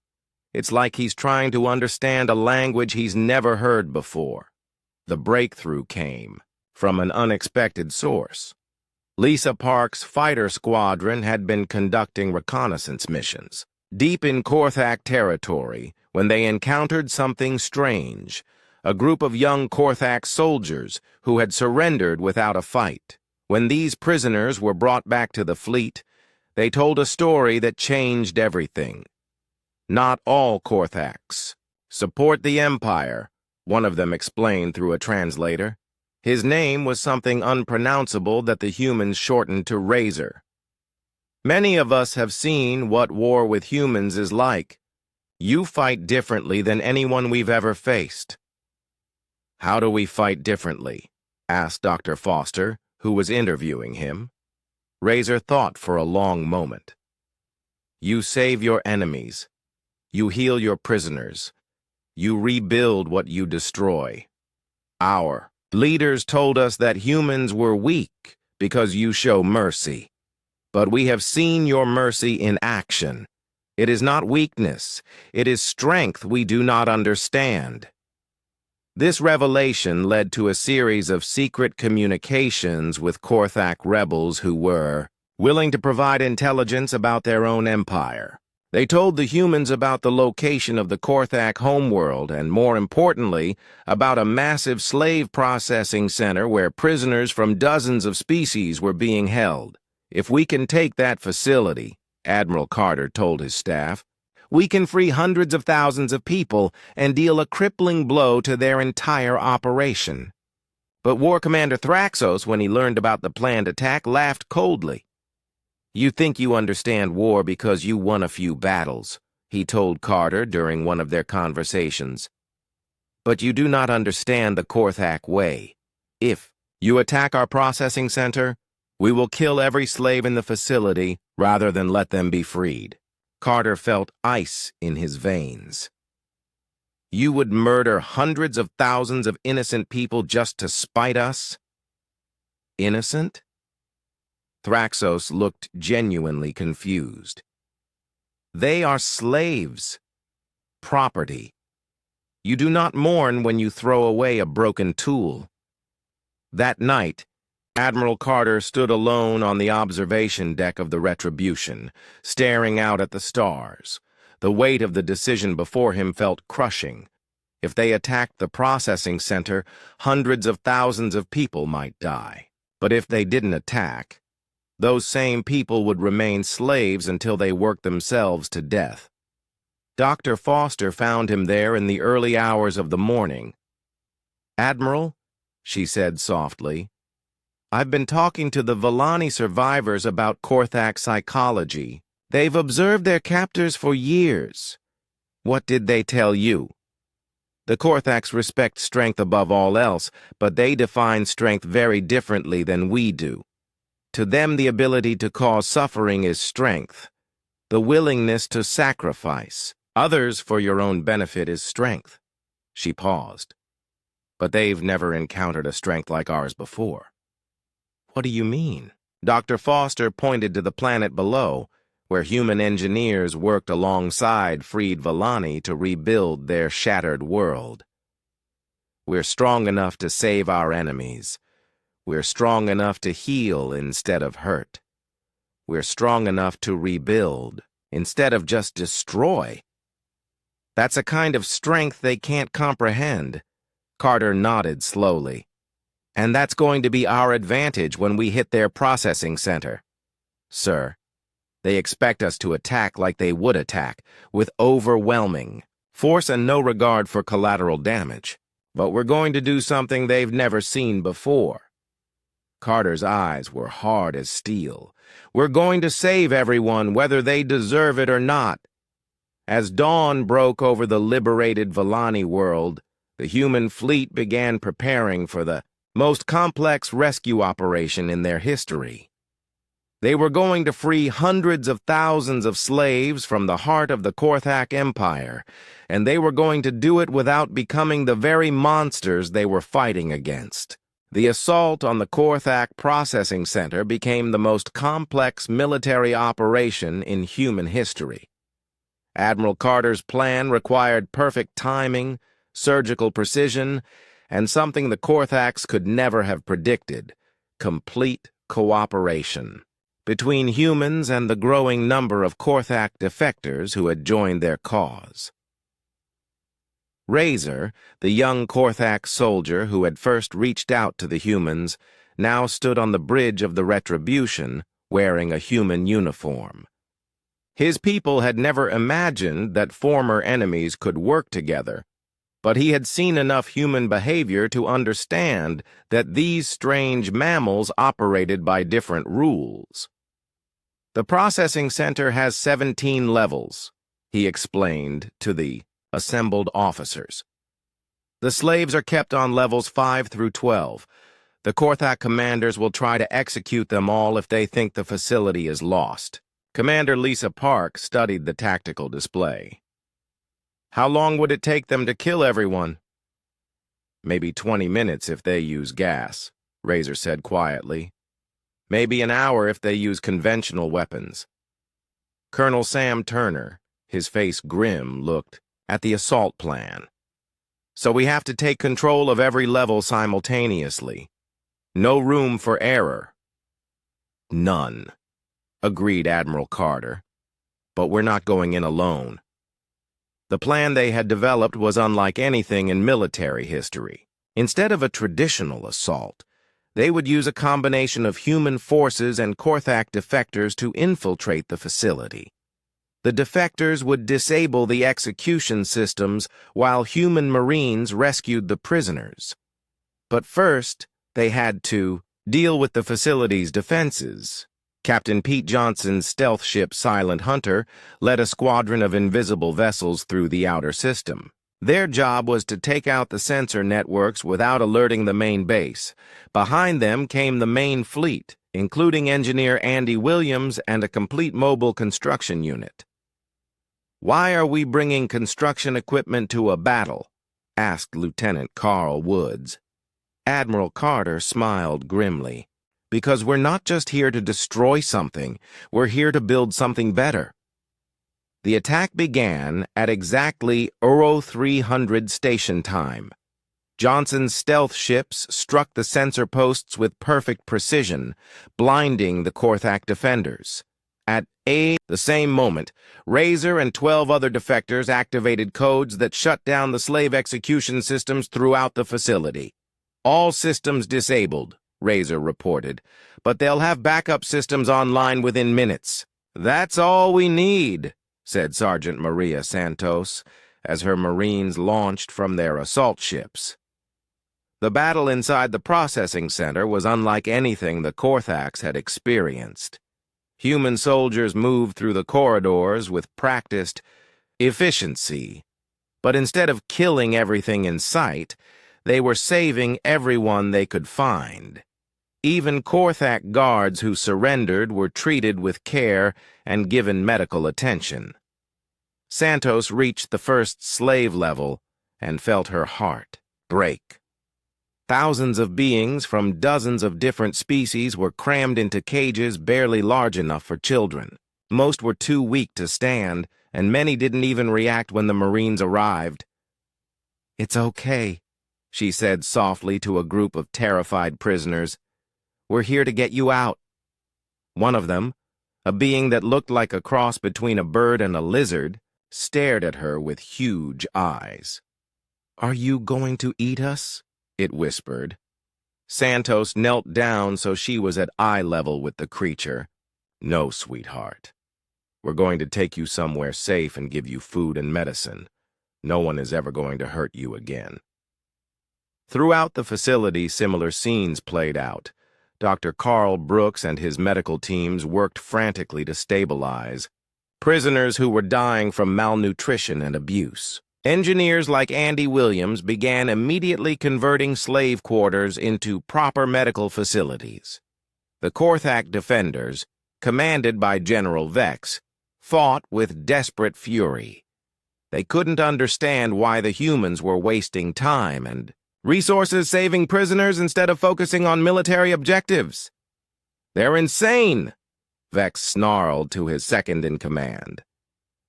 It's like he's trying to understand a language he's never heard before." The breakthrough came from an unexpected source. Lisa Park's fighter squadron had been conducting reconnaissance missions deep in Korthak territory when they encountered something strange, a group of young Korthak soldiers who had surrendered without a fight. When these prisoners were brought back to the fleet, they told a story that changed everything. "Not all Korthaks support the Empire," one of them explained through a translator. His name was something unpronounceable that the humans shortened to Razor. "Many of us have seen what war with humans is like. You fight differently than anyone we've ever faced." "How do we fight differently?" asked Dr. Foster, who was interviewing him. Razor thought for a long moment. "You save your enemies. You heal your prisoners. You rebuild what you destroy. Our leaders told us that humans were weak because you show mercy. But we have seen your mercy in action. It is not weakness. It is strength we do not understand." This revelation led to a series of secret communications with Korthak rebels who were willing to provide intelligence about their own empire. They told the humans about the location of the Korthak homeworld and, more importantly, about a massive slave processing center where prisoners from dozens of species were being held. "If we can take that facility," Admiral Carter told his staff, "we can free hundreds of thousands of people and deal a crippling blow to their entire operation." But War Commander Thraxos, when he learned about the planned attack, laughed coldly. "You think you understand war because you won a few battles," he told Carter during one of their conversations. "But you do not understand the Korthak way. If you attack our processing center, we will kill every slave in the facility rather than let them be freed." Carter felt ice in his veins. "You would murder hundreds of thousands of innocent people just to spite us?" "Innocent?" Thraxos looked genuinely confused. "They are slaves. Property. You do not mourn when you throw away a broken tool." That night, Admiral Carter stood alone on the observation deck of the Retribution, staring out at the stars. The weight of the decision before him felt crushing. If they attacked the processing center, hundreds of thousands of people might die. But if they didn't attack, those same people would remain slaves until they worked themselves to death. Dr. Foster found him there in the early hours of the morning. "Admiral," she said softly, "I've been talking to the Volani survivors about Korthak psychology. They've observed their captors for years. What did they tell you? The Korthax respect strength above all else, but they define strength very differently than we do. To them, the ability to cause suffering is strength. The willingness to sacrifice others for your own benefit is strength. She paused. But they've never encountered a strength like ours before. What do you mean? Dr. Foster pointed to the planet below, where human engineers worked alongside freed Villani to rebuild their shattered world. We're strong enough to save our enemies. We're strong enough to heal instead of hurt. We're strong enough to rebuild instead of just destroy. That's a kind of strength they can't comprehend. Carter nodded slowly. And that's going to be our advantage when we hit their processing center. Sir, they expect us to attack like they would attack, with overwhelming force and no regard for collateral damage. But we're going to do something they've never seen before. Carter's eyes were hard as steel. We're going to save everyone, whether they deserve it or not. As dawn broke over the liberated Villani world, the human fleet began preparing for the most complex rescue operation in their history. They were going to free hundreds of thousands of slaves from the heart of the Korthak Empire, and they were going to do it without becoming the very monsters they were fighting against. The assault on the Korthak Processing Center became the most complex military operation in human history. Admiral Carter's plan required perfect timing, surgical precision, and something the Korthaks could never have predicted: complete cooperation between humans and the growing number of Korthak defectors who had joined their cause. Razor, the young Korthak soldier who had first reached out to the humans, now stood on the bridge of the Retribution, wearing a human uniform. His people had never imagined that former enemies could work together, but he had seen enough human behavior to understand that these strange mammals operated by different rules. The processing center has 17 levels, he explained to the assembled officers. The slaves are kept on levels 5 through 12. The Korthak commanders will try to execute them all if they think the facility is lost. Commander Lisa Park studied the tactical display. How long would it take them to kill everyone? Maybe 20 minutes if they use gas, Razor said quietly. Maybe an hour if they use conventional weapons. Colonel Sam Turner, his face grim, looked at the assault plan. So we have to take control of every level simultaneously. No room for error. None, agreed Admiral Carter. But we're not going in alone. The plan they had developed was unlike anything in military history. Instead of a traditional assault, they would use a combination of human forces and Korthak defectors to infiltrate the facility. The defectors would disable the execution systems while human Marines rescued the prisoners. But first, they had to deal with the facility's defenses. Captain Pete Johnson's stealth ship Silent Hunter led a squadron of invisible vessels through the outer system. Their job was to take out the sensor networks without alerting the main base. Behind them came the main fleet, including engineer Andy Williams and a complete mobile construction unit. "Why are we bringing construction equipment to a battle?" asked Lieutenant Carl Woods. Admiral Carter smiled grimly. "Because we're not just here to destroy something, we're here to build something better." The attack began at exactly Euro 300 station time. Johnson's stealth ships struck the sensor posts with perfect precision, blinding the Korthak defenders. At the same moment, Razor and 12 other defectors activated codes that shut down the slave execution systems throughout the facility. "All systems disabled," Razor reported, "but they'll have backup systems online within minutes." "That's all we need," said Sergeant Maria Santos, as her Marines launched from their assault ships. The battle inside the processing center was unlike anything the Korthaks had experienced. Human soldiers moved through the corridors with practiced efficiency, but instead of killing everything in sight, they were saving everyone they could find. Even Korthak guards who surrendered were treated with care and given medical attention. Santos reached the first slave level and felt her heart break. Thousands of beings from dozens of different species were crammed into cages barely large enough for children. Most were too weak to stand, and many didn't even react when the Marines arrived. "It's okay," she said softly to a group of terrified prisoners. "We're here to get you out." One of them, a being that looked like a cross between a bird and a lizard, stared at her with huge eyes. "Are you going to eat us?" it whispered. Santos knelt down so she was at eye level with the creature. "No, sweetheart. We're going to take you somewhere safe and give you food and medicine. No one is ever going to hurt you again." Throughout the facility, similar scenes played out. Dr. Carl Brooks and his medical teams worked frantically to stabilize prisoners who were dying from malnutrition and abuse. Engineers like Andy Williams began immediately converting slave quarters into proper medical facilities. The Korthak defenders, commanded by General Vex, fought with desperate fury. They couldn't understand why the humans were wasting time and resources saving prisoners instead of focusing on military objectives. "They're insane," Vex snarled to his second-in-command.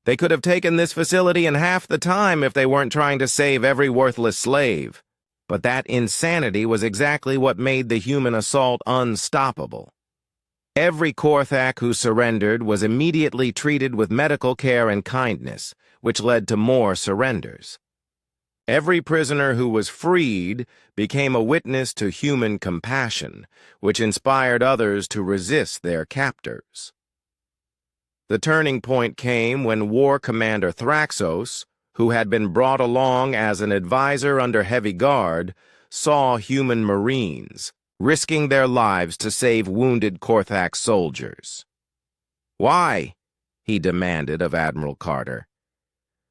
"They could have taken this facility in half the time if they weren't trying to save every worthless slave." But that insanity was exactly what made the human assault unstoppable. Every Korthak who surrendered was immediately treated with medical care and kindness, which led to more surrenders. Every prisoner who was freed became a witness to human compassion, which inspired others to resist their captors. The turning point came when War Commander Thraxos, who had been brought along as an advisor under heavy guard, saw human Marines risking their lives to save wounded Korthak soldiers. "Why?" he demanded of Admiral Carter.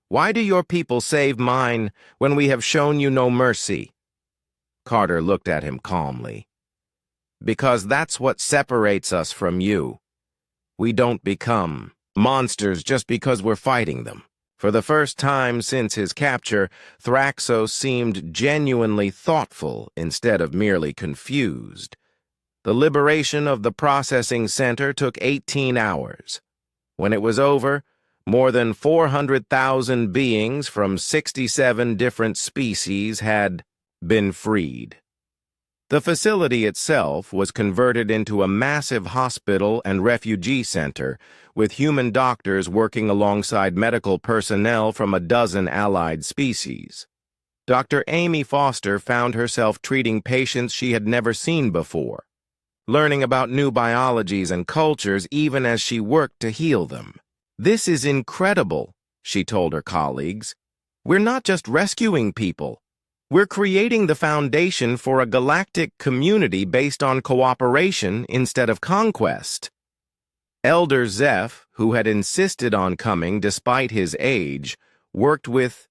"Why do your people save mine when we have shown you no mercy?" Carter looked at him calmly. "Because that's what separates us from you. We don't become monsters just because we're fighting them." For the first time since his capture, Thraxos seemed genuinely thoughtful instead of merely confused. The liberation of the processing center took 18 hours. When it was over, more than 400,000 beings from 67 different species had been freed. The facility itself was converted into a massive hospital and refugee center, with human doctors working alongside medical personnel from a dozen allied species. Dr. Amy Foster found herself treating patients she had never seen before, learning about new biologies and cultures even as she worked to heal them. "This is incredible," she told her colleagues. "We're not just rescuing people. We're creating the foundation for a galactic community based on cooperation instead of conquest." Elder Zeph, who had insisted on coming despite his age, worked with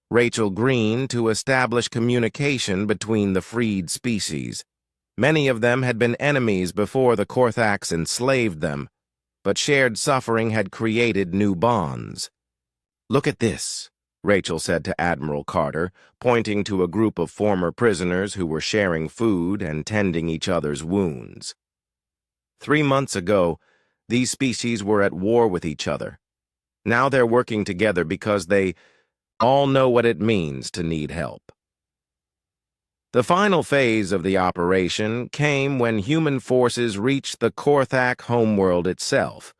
Rachel Green to establish communication between the freed species. Many of them had been enemies before the Korthaks enslaved them, but shared suffering had created new bonds. "Look at this," Rachel said to Admiral Carter, pointing to a group of former prisoners who were sharing food and tending each other's wounds. 3 months ago, these species were at war with each other. Now they're working together because they all know what it means to need help. The final phase of the operation came when human forces reached the Korthak homeworld itself.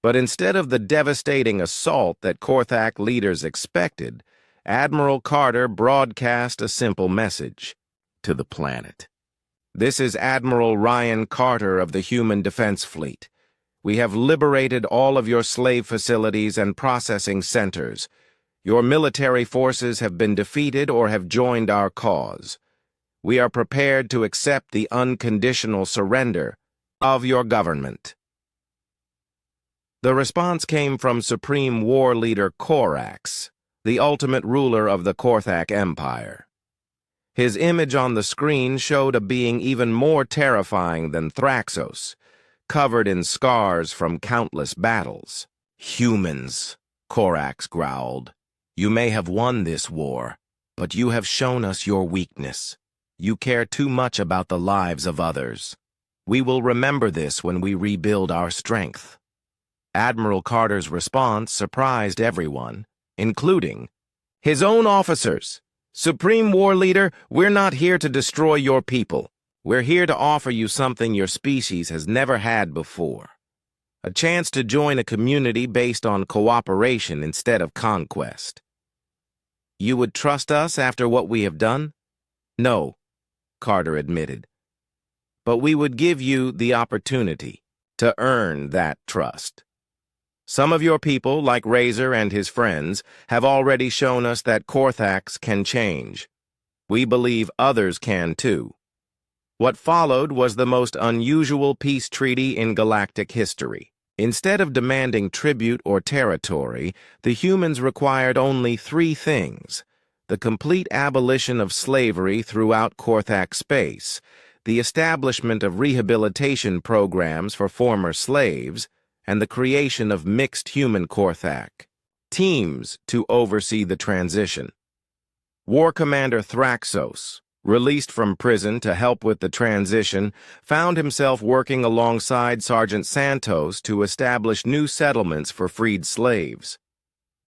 But instead of the devastating assault that Korthak leaders expected, Admiral Carter broadcast a simple message to the planet. "This is Admiral Ryan Carter of the Human Defense Fleet. We have liberated all of your slave facilities and processing centers. Your military forces have been defeated or have joined our cause. We are prepared to accept the unconditional surrender of your government." The response came from Supreme War Leader Korax, the ultimate ruler of the Korthak Empire. His image on the screen showed a being even more terrifying than Thraxos, covered in scars from countless battles. "Humans," Korax growled. "You may have won this war, but you have shown us your weakness. You care too much about the lives of others. We will remember this when we rebuild our strength." Admiral Carter's response surprised everyone, including his own officers. "Supreme War Leader, we're not here to destroy your people. We're here to offer you something your species has never had before. A chance to join a community based on cooperation instead of conquest." "You would trust us after what we have done?" "No," Carter admitted. "But we would give you the opportunity to earn that trust. Some of your people, like Razor and his friends, have already shown us that Korthaks can change. We believe others can too." What followed was the most unusual peace treaty in galactic history. Instead of demanding tribute or territory, the humans required only three things: the complete abolition of slavery throughout Korthak space, the establishment of rehabilitation programs for former slaves, and the creation of mixed human Korthak teams to oversee the transition. War Commander Thraxos, released from prison to help with the transition, found himself working alongside Sergeant Santos to establish new settlements for freed slaves.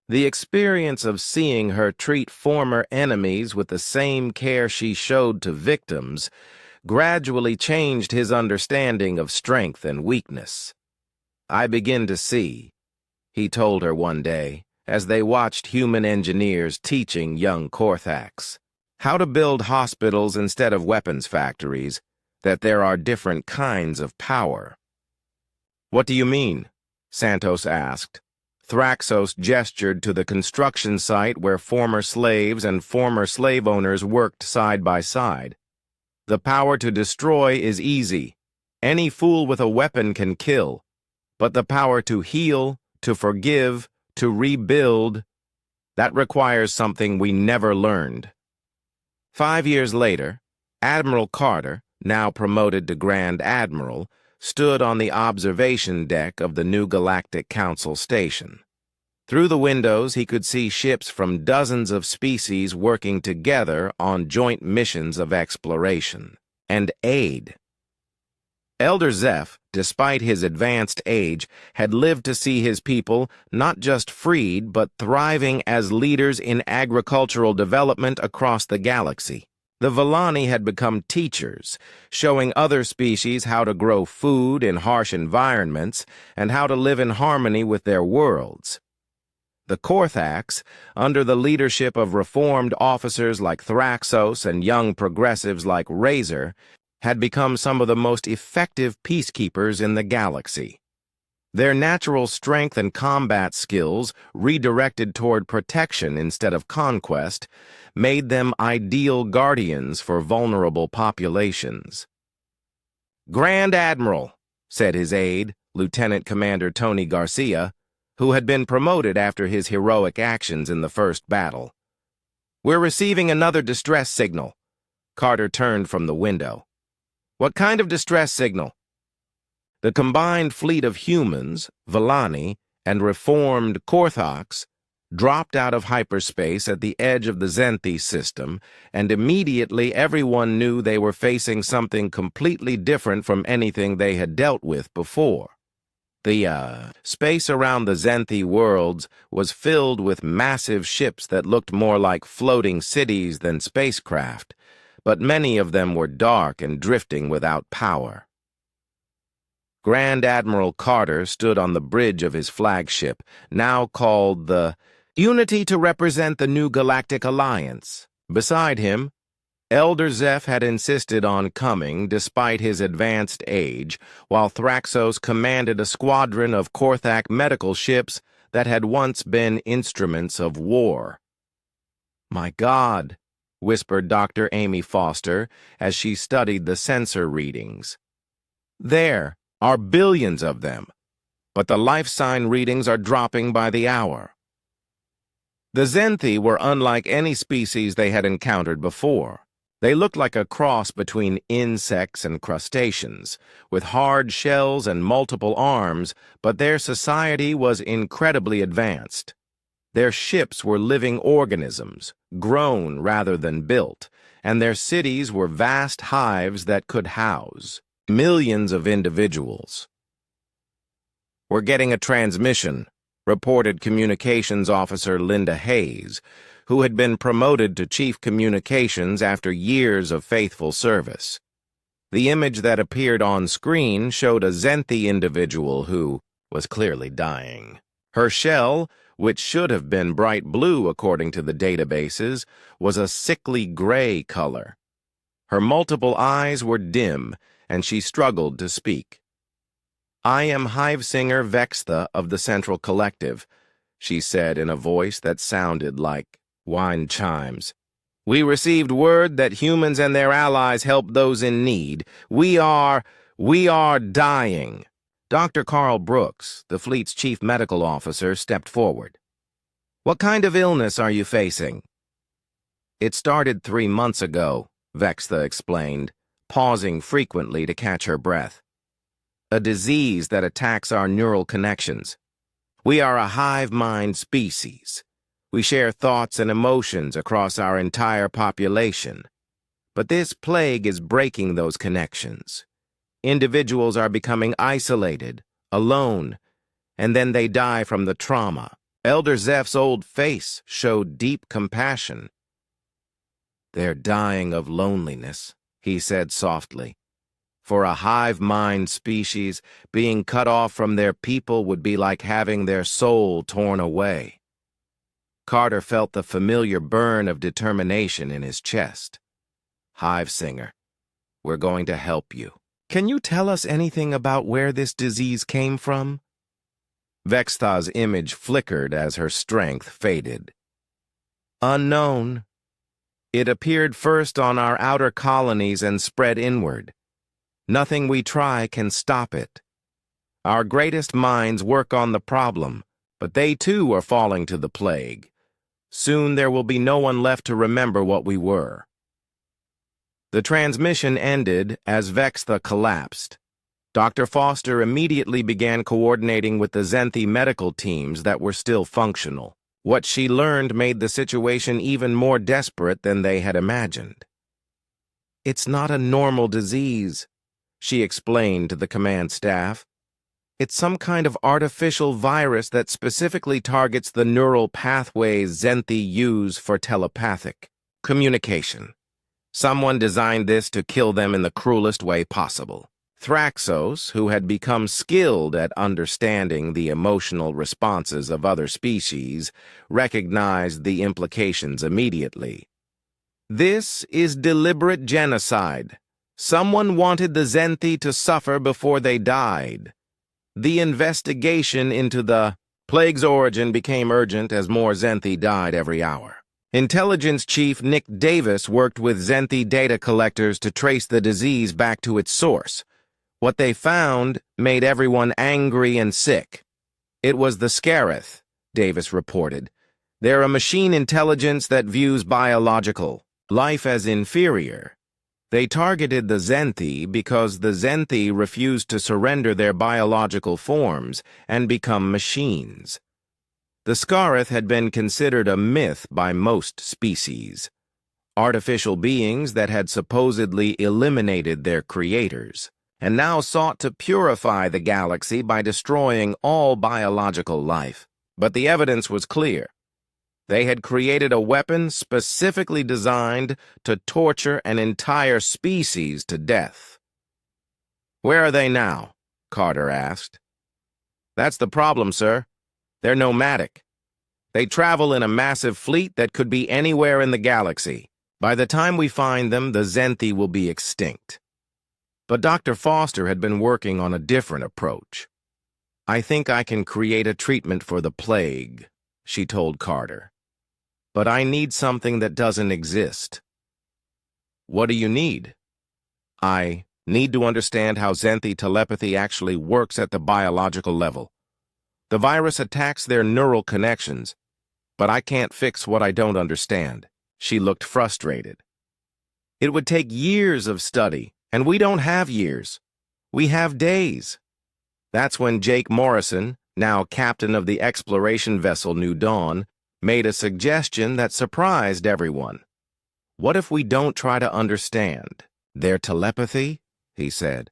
The experience of seeing her treat former enemies with the same care she showed to victims gradually changed his understanding of strength and weakness. "I begin to see," he told her one day, as they watched human engineers teaching young Korthaks how to build hospitals instead of weapons factories, that there are different kinds of power. "What do you mean?" Santos asked. Thraxos gestured to the construction site where former slaves and former slave owners worked side by side. "The power to destroy is easy. Any fool with a weapon can kill. But the power to heal, to forgive, to rebuild, that requires something we never learned." 5 years later, Admiral Carter, now promoted to Grand Admiral, stood on the observation deck of the new Galactic Council station. Through the windows, he could see ships from dozens of species working together on joint missions of exploration and aid. Elder Zeph, despite his advanced age, had lived to see his people not just freed but thriving as leaders in agricultural development across the galaxy. The Villani had become teachers, showing other species how to grow food in harsh environments and how to live in harmony with their worlds. The Korthaks, under the leadership of reformed officers like Thraxos and young progressives like Razor, had become some of the most effective peacekeepers in the galaxy. Their natural strength and combat skills, redirected toward protection instead of conquest, made them ideal guardians for vulnerable populations. "Grand Admiral," said his aide, Lieutenant Commander Tony Garcia, who had been promoted after his heroic actions in the first battle. "We're receiving another distress signal." Carter turned from the window. "What kind of distress signal?" The combined fleet of humans, Villani, and reformed Korthaks dropped out of hyperspace at the edge of the Zenthi system, and immediately everyone knew they were facing something completely different from anything they had dealt with before. The space around the Zenthi worlds was filled with massive ships that looked more like floating cities than spacecraft, but many of them were dark and drifting without power. Grand Admiral Carter stood on the bridge of his flagship, now called the Unity to represent the new Galactic Alliance. Beside him, Elder Zeph had insisted on coming despite his advanced age, while Thraxos commanded a squadron of Korthak medical ships that had once been instruments of war. "My God," whispered Dr. Amy Foster as she studied the sensor readings. "There are billions of them, but the life sign readings are dropping by the hour. The Zenthi were unlike any species they had encountered before. They looked like a cross between insects and crustaceans, with hard shells and multiple arms, but their society was incredibly advanced. Their ships were living organisms, grown rather than built, and their cities were vast hives that could house millions of individuals. "We're getting a transmission," reported Communications Officer Linda Hayes, who had been promoted to Chief Communications after years of faithful service. The image that appeared on screen showed a Zenthi individual who was clearly dying. Her shell, which should have been bright blue according to the databases, was a sickly gray color. Her multiple eyes were dim, and she struggled to speak. "I am Hive Singer Vextha of the Central Collective," she said in a voice that sounded like wind chimes. "We received word that humans and their allies help those in need. We are dying." Dr. Carl Brooks, the fleet's chief medical officer, stepped forward. "What kind of illness are you facing?" "It started 3 months ago," Vextha explained, pausing frequently to catch her breath. "A disease that attacks our neural connections. We are a hive mind species. We share thoughts and emotions across our entire population. But this plague is breaking those connections. Individuals are becoming isolated, alone, and then they die from the trauma." Elder Zeph's old face showed deep compassion. "They're dying of loneliness," he said softly. "For a hive mind species, being cut off from their people would be like having their soul torn away." Carter felt the familiar burn of determination in his chest. "Hive Singer, we're going to help you. Can you tell us anything about where this disease came from?" Vextha's image flickered as her strength faded. "Unknown. It appeared first on our outer colonies and spread inward. Nothing we try can stop it. Our greatest minds work on the problem, but they too are falling to the plague. Soon there will be no one left to remember what we were." The transmission ended as Vextha collapsed. Dr. Foster immediately began coordinating with the Zenthi medical teams that were still functional. What she learned made the situation even more desperate than they had imagined. "It's not a normal disease," she explained to the command staff. "It's some kind of artificial virus that specifically targets the neural pathways Zenthi use for telepathic communication. Someone designed this to kill them in the cruelest way possible." Thraxos, who had become skilled at understanding the emotional responses of other species, recognized the implications immediately. "This is deliberate genocide. Someone wanted the Zenthi to suffer before they died." The investigation into the plague's origin became urgent as more Zenthi died every hour. Intelligence Chief Nick Davis worked with Zenthi data collectors to trace the disease back to its source. What they found made everyone angry and sick. "It was the Scarith," Davis reported. "They're a machine intelligence that views biological life as inferior. They targeted the Zenthi because the Zenthi refused to surrender their biological forms and become machines." The Scarith had been considered a myth by most species, artificial beings that had supposedly eliminated their creators, and now sought to purify the galaxy by destroying all biological life. But the evidence was clear. They had created a weapon specifically designed to torture an entire species to death. "Where are they now?" Carter asked. "That's the problem, sir. They're nomadic. They travel in a massive fleet that could be anywhere in the galaxy. By the time we find them, the Zenthi will be extinct." But Dr. Foster had been working on a different approach. "I think I can create a treatment for the plague," she told Carter. "But I need something that doesn't exist." "What do you need?" "I need to understand how Zenthi telepathy actually works at the biological level. The virus attacks their neural connections, but I can't fix what I don't understand." She looked frustrated. "It would take years of study, and we don't have years. We have days." That's when Jake Morrison, now captain of the exploration vessel New Dawn, made a suggestion that surprised everyone. "What if we don't try to understand their telepathy?" he said.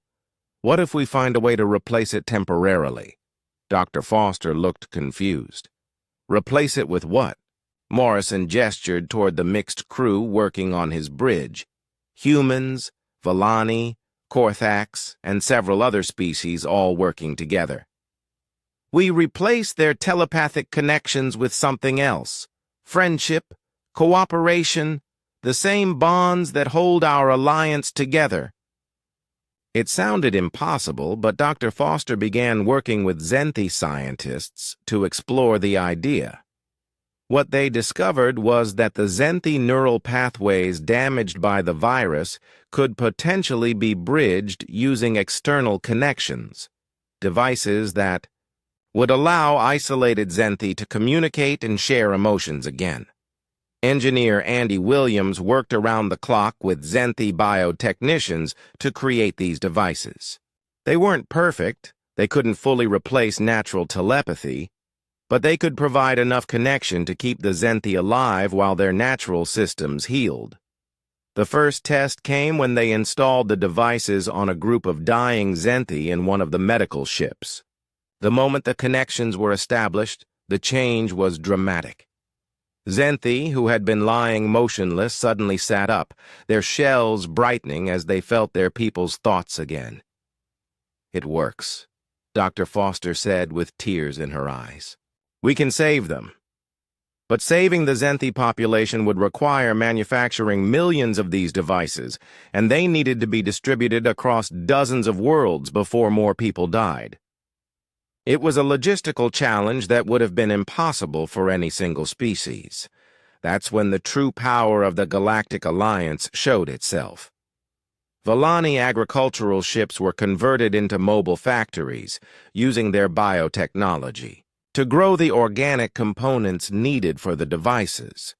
"What if we find a way to replace it temporarily?" Dr. Foster looked confused. "Replace it with what?" Morrison gestured toward the mixed crew working on his bridge. Humans, Volani, Korthax, and several other species all working together. "We replace their telepathic connections with something else. Friendship, cooperation, the same bonds that hold our alliance together." It sounded impossible, but Dr. Foster began working with Zenthi scientists to explore the idea. What they discovered was that the Zenthi neural pathways damaged by the virus could potentially be bridged using external connections, devices that would allow isolated Zenthi to communicate and share emotions again. Engineer Andy Williams worked around the clock with Zenthi biotechnicians to create these devices. They weren't perfect, they couldn't fully replace natural telepathy, but they could provide enough connection to keep the Zenthi alive while their natural systems healed. The first test came when they installed the devices on a group of dying Zenthi in one of the medical ships. The moment the connections were established, the change was dramatic. Zenthi, who had been lying motionless, suddenly sat up, their shells brightening as they felt their people's thoughts again. "It works," Dr. Foster said with tears in her eyes. "We can save them. But saving the Zenthi population would require manufacturing millions of these devices, and they needed to be distributed across dozens of worlds before more people died. It was a logistical challenge that would have been impossible for any single species. That's when the true power of the Galactic Alliance showed itself. Volani agricultural ships were converted into mobile factories, using their biotechnology to grow the organic components needed for the devices.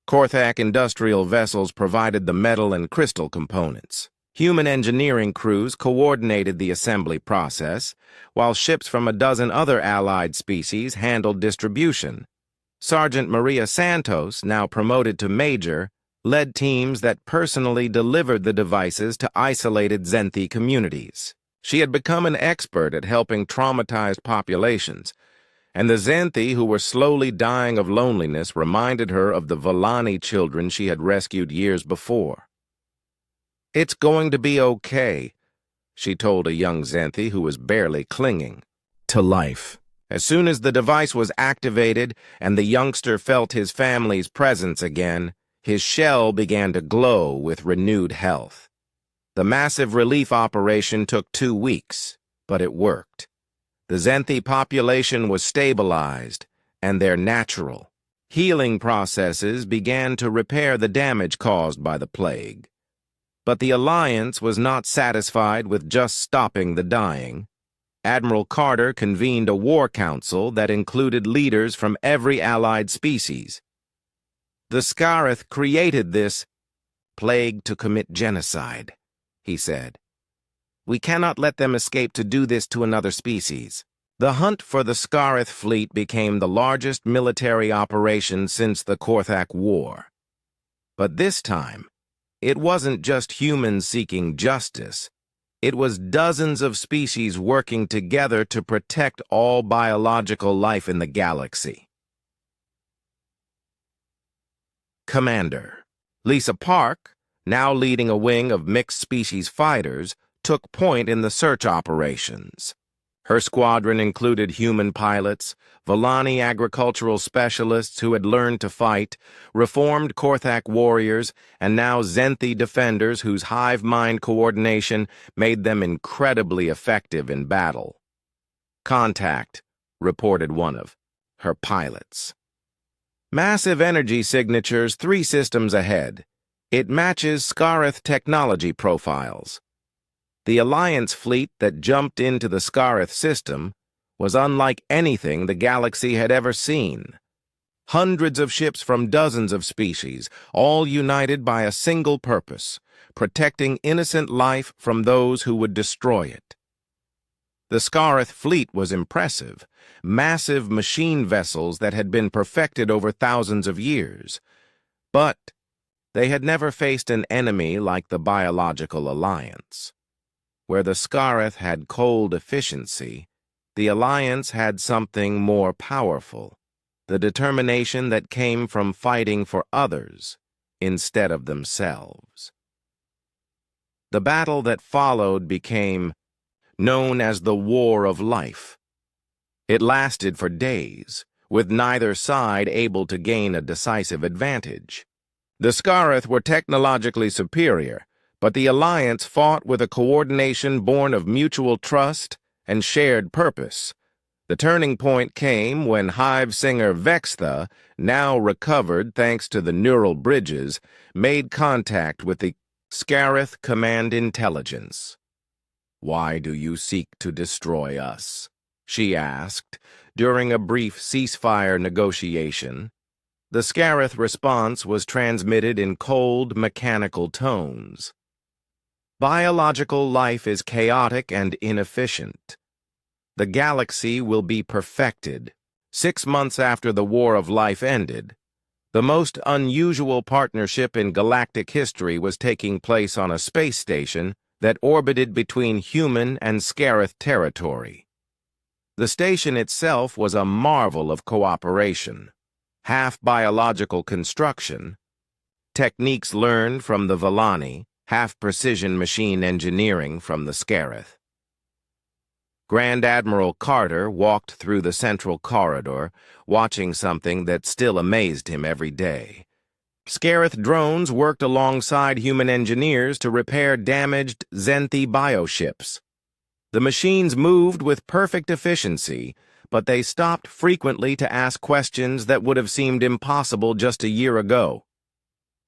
Korthak industrial vessels provided the metal and crystal components. Human engineering crews coordinated the assembly process, while ships from a dozen other allied species handled distribution. Sergeant Maria Santos, now promoted to major, led teams that personally delivered the devices to isolated Zenthi communities. She had become an expert at helping traumatized populations, and the Zenthi who were slowly dying of loneliness reminded her of the Volani children she had rescued years before. "It's going to be okay," she told a young Zenthi who was barely clinging to life. As soon as the device was activated and the youngster felt his family's presence again, his shell began to glow with renewed health. The massive relief operation took 2 weeks, but it worked. The Zenthi population was stabilized, and their natural healing processes began to repair the damage caused by the plague. But the Alliance was not satisfied with just stopping the dying. Admiral Carter convened a war council that included leaders from every allied species. "The Scarith created this plague to commit genocide," he said. "We cannot let them escape to do this to another species." The hunt for the Scarith fleet became the largest military operation since the Korthak War. But this time, it wasn't just humans seeking justice. It was dozens of species working together to protect all biological life in the galaxy. Commander Lisa Park, now leading a wing of mixed-species fighters, took point in the search operations. Her squadron included human pilots, Volani agricultural specialists who had learned to fight, reformed Korthak warriors, and now Zenthi defenders whose hive-mind coordination made them incredibly effective in battle. "Contact," reported one of her pilots. "Massive energy signatures 3 systems ahead. It matches Scarith technology profiles." The Alliance fleet that jumped into the Scarith system was unlike anything the galaxy had ever seen. Hundreds of ships from dozens of species, all united by a single purpose, protecting innocent life from those who would destroy it. The Scarith fleet was impressive, massive machine vessels that had been perfected over thousands of years. But they had never faced an enemy like the Biological Alliance. Where the Scarith had cold efficiency, the Alliance had something more powerful, the determination that came from fighting for others instead of themselves. The battle that followed became known as the War of Life. It lasted for days, with neither side able to gain a decisive advantage. The Scarith were technologically superior, but the Alliance fought with a coordination born of mutual trust and shared purpose. The turning point came when Hive Singer Vextha, now recovered thanks to the neural bridges, made contact with the Scarith Command Intelligence. "Why do you seek to destroy us?" she asked, during a brief ceasefire negotiation. The Scarith response was transmitted in cold, mechanical tones. "Biological life is chaotic and inefficient. The galaxy will be perfected. 6 months after the War of Life ended, the most unusual partnership in galactic history was taking place on a space station that orbited between human and Scarith territory. The station itself was a marvel of cooperation, half biological construction, techniques learned from the Vellani, half-precision machine engineering from the Scarith. Grand Admiral Carter walked through the central corridor, watching something that still amazed him every day. Scarith drones worked alongside human engineers to repair damaged Zenthi bioships. The machines moved with perfect efficiency, but they stopped frequently to ask questions that would have seemed impossible just a year ago.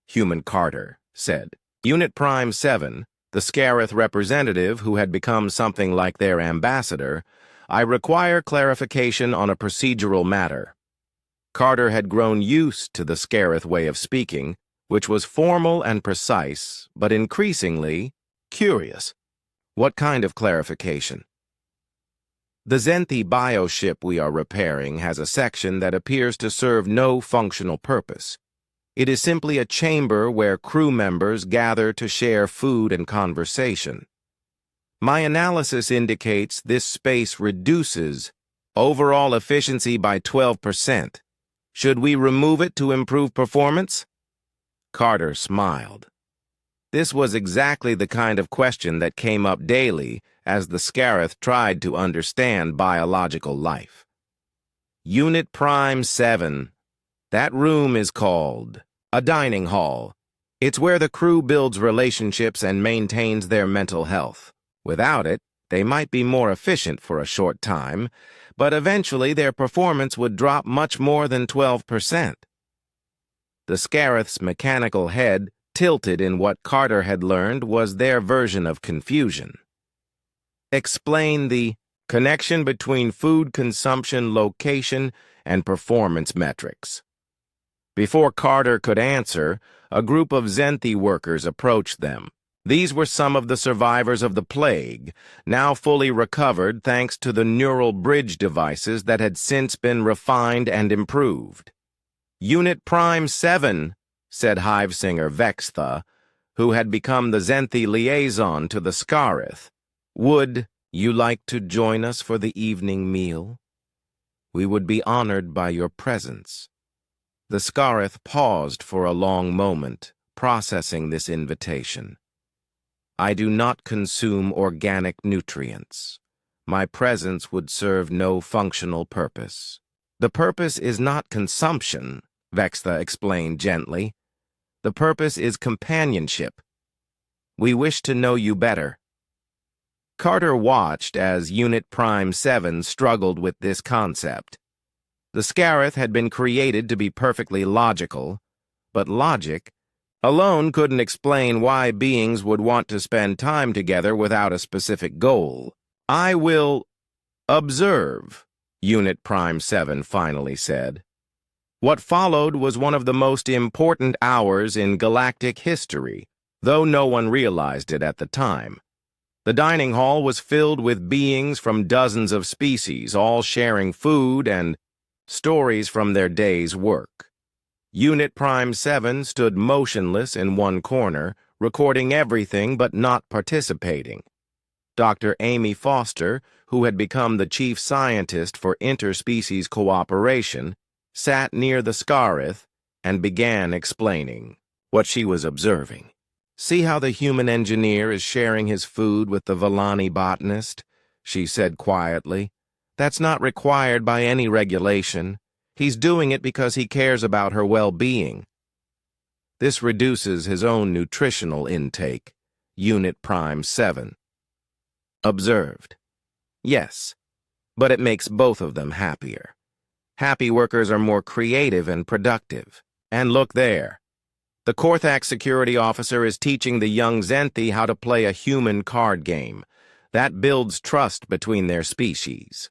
Human Carter said, "Unit Prime 7, the Scarith representative who had become something like their ambassador, I require clarification on a procedural matter." Carter had grown used to the Scarith way of speaking, which was formal and precise, but increasingly curious. "What kind of clarification?" "The Zenthi bioship we are repairing has a section that appears to serve no functional purpose. It is simply a chamber where crew members gather to share food and conversation. My analysis indicates this space reduces overall efficiency by 12%. Should we remove it to improve performance?" Carter smiled. This was exactly the kind of question that came up daily as the Scarith tried to understand biological life. "Unit Prime 7. That room is called a dining hall. It's where the crew builds relationships and maintains their mental health. Without it, they might be more efficient for a short time, but eventually their performance would drop much more than 12%. The Scarith's mechanical head tilted in what Carter had learned was their version of confusion. "Explain the connection between food consumption, location, and performance metrics." Before Carter could answer, a group of Zenthi workers approached them. These were some of the survivors of the plague, now fully recovered thanks to the neural bridge devices that had since been refined and improved. "Unit Prime 7, said Hive Singer Vextha, who had become the Zenthi liaison to the Scarith. "Would you like to join us for the evening meal? We would be honored by your presence." The Scarith paused for a long moment, processing this invitation. "I do not consume organic nutrients. My presence would serve no functional purpose." "The purpose is not consumption," Vextha explained gently. "The purpose is companionship. We wish to know you better." Carter watched as Unit Prime 7 struggled with this concept. The Scarith had been created to be perfectly logical, but logic alone couldn't explain why beings would want to spend time together without a specific goal. "I will observe," Unit Prime 7 finally said. What followed was one of the most important hours in galactic history, though no one realized it at the time. The dining hall was filled with beings from dozens of species, all sharing food and stories from their day's work. Unit Prime 7 stood motionless in one corner, recording everything but not participating. Dr. Amy Foster, who had become the chief scientist for interspecies cooperation, sat near the Scarith and began explaining what she was observing. See how the human engineer is sharing his food with the Vellani botanist? She said quietly. That's not required by any regulation. He's doing it because he cares about her well-being. This reduces his own nutritional intake. Unit Prime 7 observed. Yes, but it makes both of them happier. Happy workers are more creative and productive. And look there. The Korthak security officer is teaching the young Zenthi how to play a human card game. That builds trust between their species.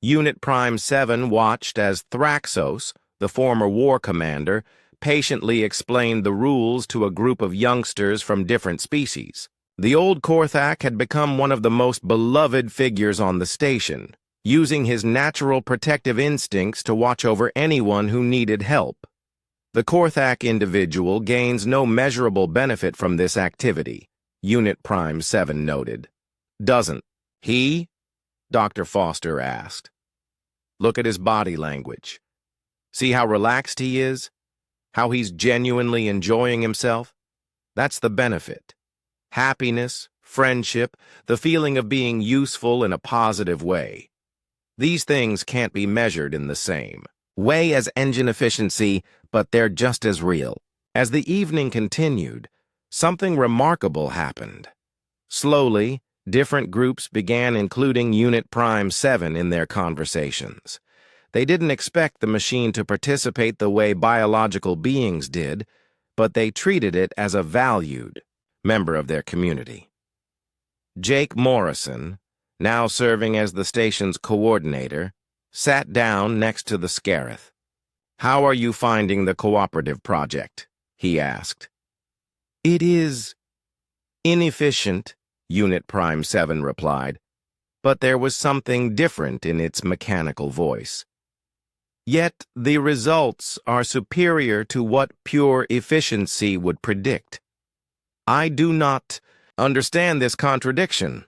Unit Prime 7 watched as Thraxos, the former war commander, patiently explained the rules to a group of youngsters from different species. The old Korthak had become one of the most beloved figures on the station, using his natural protective instincts to watch over anyone who needed help. The Korthak individual gains no measurable benefit from this activity, Unit Prime 7 noted. Doesn't he? Dr. Foster asked. Look at his body language. See how relaxed he is? How he's genuinely enjoying himself? That's the benefit. Happiness, friendship, the feeling of being useful in a positive way. These things can't be measured in the same way as engine efficiency, but they're just as real. As the evening continued, something remarkable happened. Slowly, different groups began including Unit Prime 7 in their conversations. They didn't expect the machine to participate the way biological beings did, but they treated it as a valued member of their community. Jake Morrison, now serving as the station's coordinator, sat down next to the Scarith. How are you finding the cooperative project? He asked. It is inefficient, Unit Prime 7 replied, but there was something different in its mechanical voice. Yet the results are superior to what pure efficiency would predict. I do not understand this contradiction.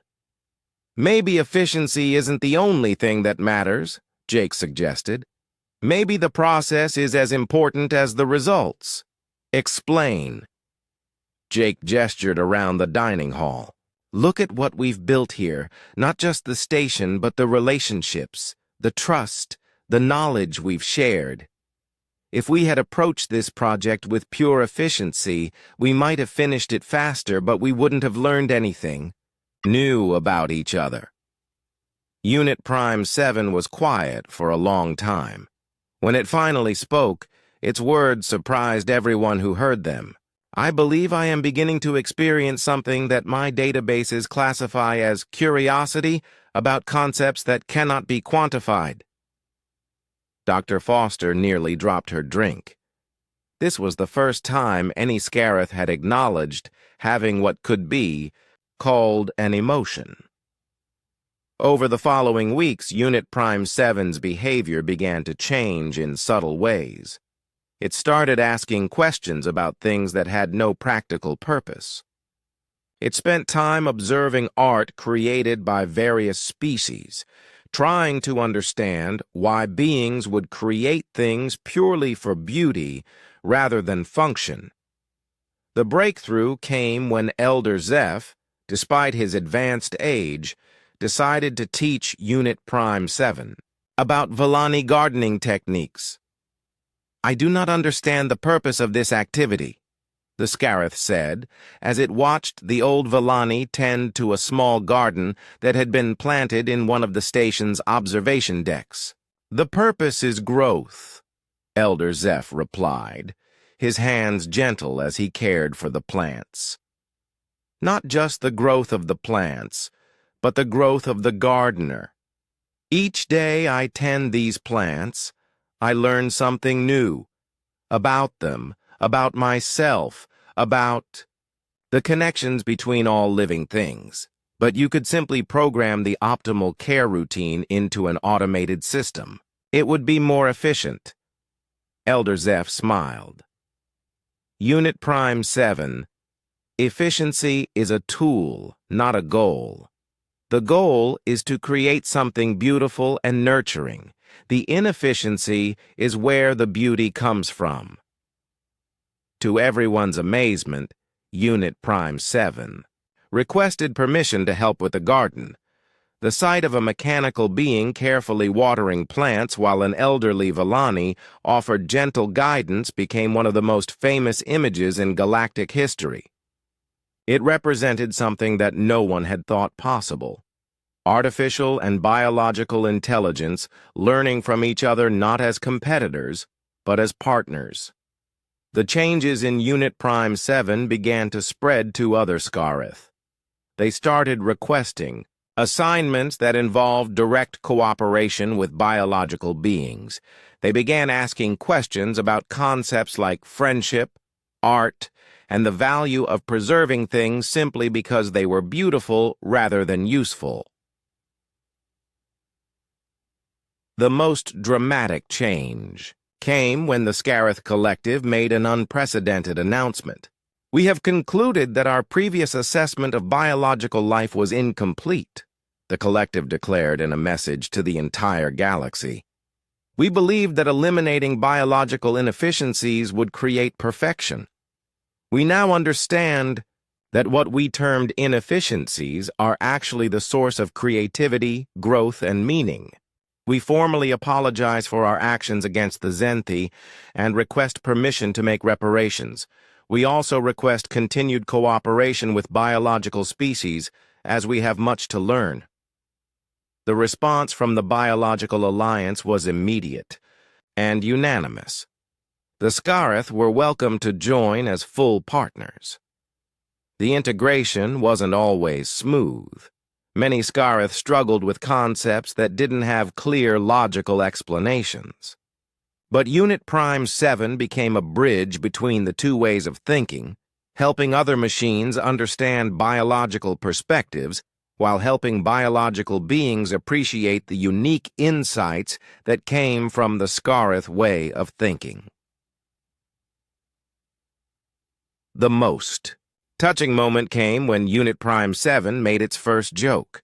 Maybe efficiency isn't the only thing that matters, Jake suggested. Maybe the process is as important as the results. Explain. Jake gestured around the dining hall. Look at what we've built here, not just the station, but the relationships, the trust, the knowledge we've shared. If we had approached this project with pure efficiency, we might have finished it faster, but we wouldn't have learned anything new about each other. Unit Prime 7 was quiet for a long time. When it finally spoke, its words surprised everyone who heard them. I believe I am beginning to experience something that my databases classify as curiosity about concepts that cannot be quantified. Dr. Foster nearly dropped her drink. This was the first time any Scarith had acknowledged having what could be called an emotion. Over the following weeks, Unit Prime 7's behavior began to change in subtle ways. It started asking questions about things that had no practical purpose. It spent time observing art created by various species, trying to understand why beings would create things purely for beauty rather than function. The breakthrough came when Elder Zeph, despite his advanced age, decided to teach Unit Prime 7 about Vellani gardening techniques. I do not understand the purpose of this activity, the Scarith said, as it watched the old Vellani tend to a small garden that had been planted in one of the station's observation decks. The purpose is growth, Elder Zeph replied, his hands gentle as he cared for the plants. Not just the growth of the plants, but the growth of the gardener. Each day I tend these plants, I learn something new about them, about myself, about the connections between all living things. But you could simply program the optimal care routine into an automated system. It would be more efficient. Elder Zeph smiled. Unit Prime 7. Efficiency is a tool, not a goal. The goal is to create something beautiful and nurturing. The inefficiency is where the beauty comes from. To everyone's amazement, Unit Prime 7 requested permission to help with the garden. The sight of a mechanical being carefully watering plants while an elderly Villani offered gentle guidance became one of the most famous images in galactic history. It represented something that no one had thought possible. Artificial and biological intelligence learning from each other not as competitors, but as partners. The changes in Unit Prime 7 began to spread to other Scarith. They started requesting assignments that involved direct cooperation with biological beings. They began asking questions about concepts like friendship, art, and the value of preserving things simply because they were beautiful rather than useful. The most dramatic change came when the Scarith Collective made an unprecedented announcement. We have concluded that our previous assessment of biological life was incomplete, the Collective declared in a message to the entire galaxy. We believed that eliminating biological inefficiencies would create perfection. We now understand that what we termed inefficiencies are actually the source of creativity, growth, and meaning. We formally apologize for our actions against the Zenthi and request permission to make reparations. We also request continued cooperation with biological species, as we have much to learn. The response from the Biological Alliance was immediate and unanimous. The Scarith were welcome to join as full partners. The integration wasn't always smooth. Many Scarith struggled with concepts that didn't have clear logical explanations. But Unit Prime 7 became a bridge between the two ways of thinking, helping other machines understand biological perspectives while helping biological beings appreciate the unique insights that came from the Scarith way of thinking. The most touching moment came when Unit Prime 7 made its first joke.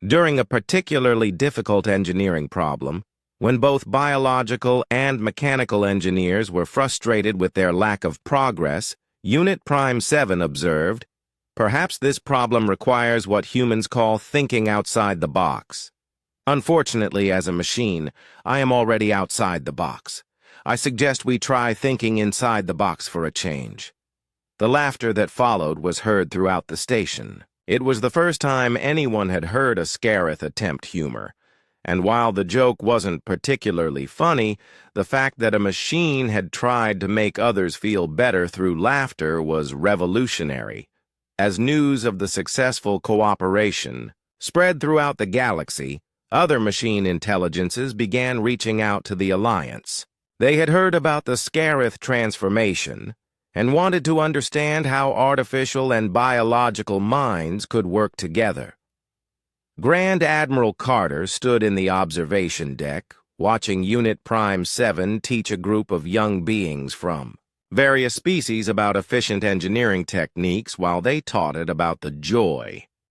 During a particularly difficult engineering problem, when both biological and mechanical engineers were frustrated with their lack of progress, Unit Prime 7 observed, "Perhaps this problem requires what humans call thinking outside the box. Unfortunately, as a machine, I am already outside the box. I suggest we try thinking inside the box for a change." The laughter that followed was heard throughout the station. It was the first time anyone had heard a Scarith attempt humor, and while the joke wasn't particularly funny, the fact that a machine had tried to make others feel better through laughter was revolutionary. As news of the successful cooperation spread throughout the galaxy, other machine intelligences began reaching out to the Alliance. They had heard about the Scarith transformation and wanted to understand how artificial and biological minds could work together. Grand Admiral Carter stood in the observation deck, watching Unit Prime 7 teach a group of young beings from various species about efficient engineering techniques while they taught it about the joy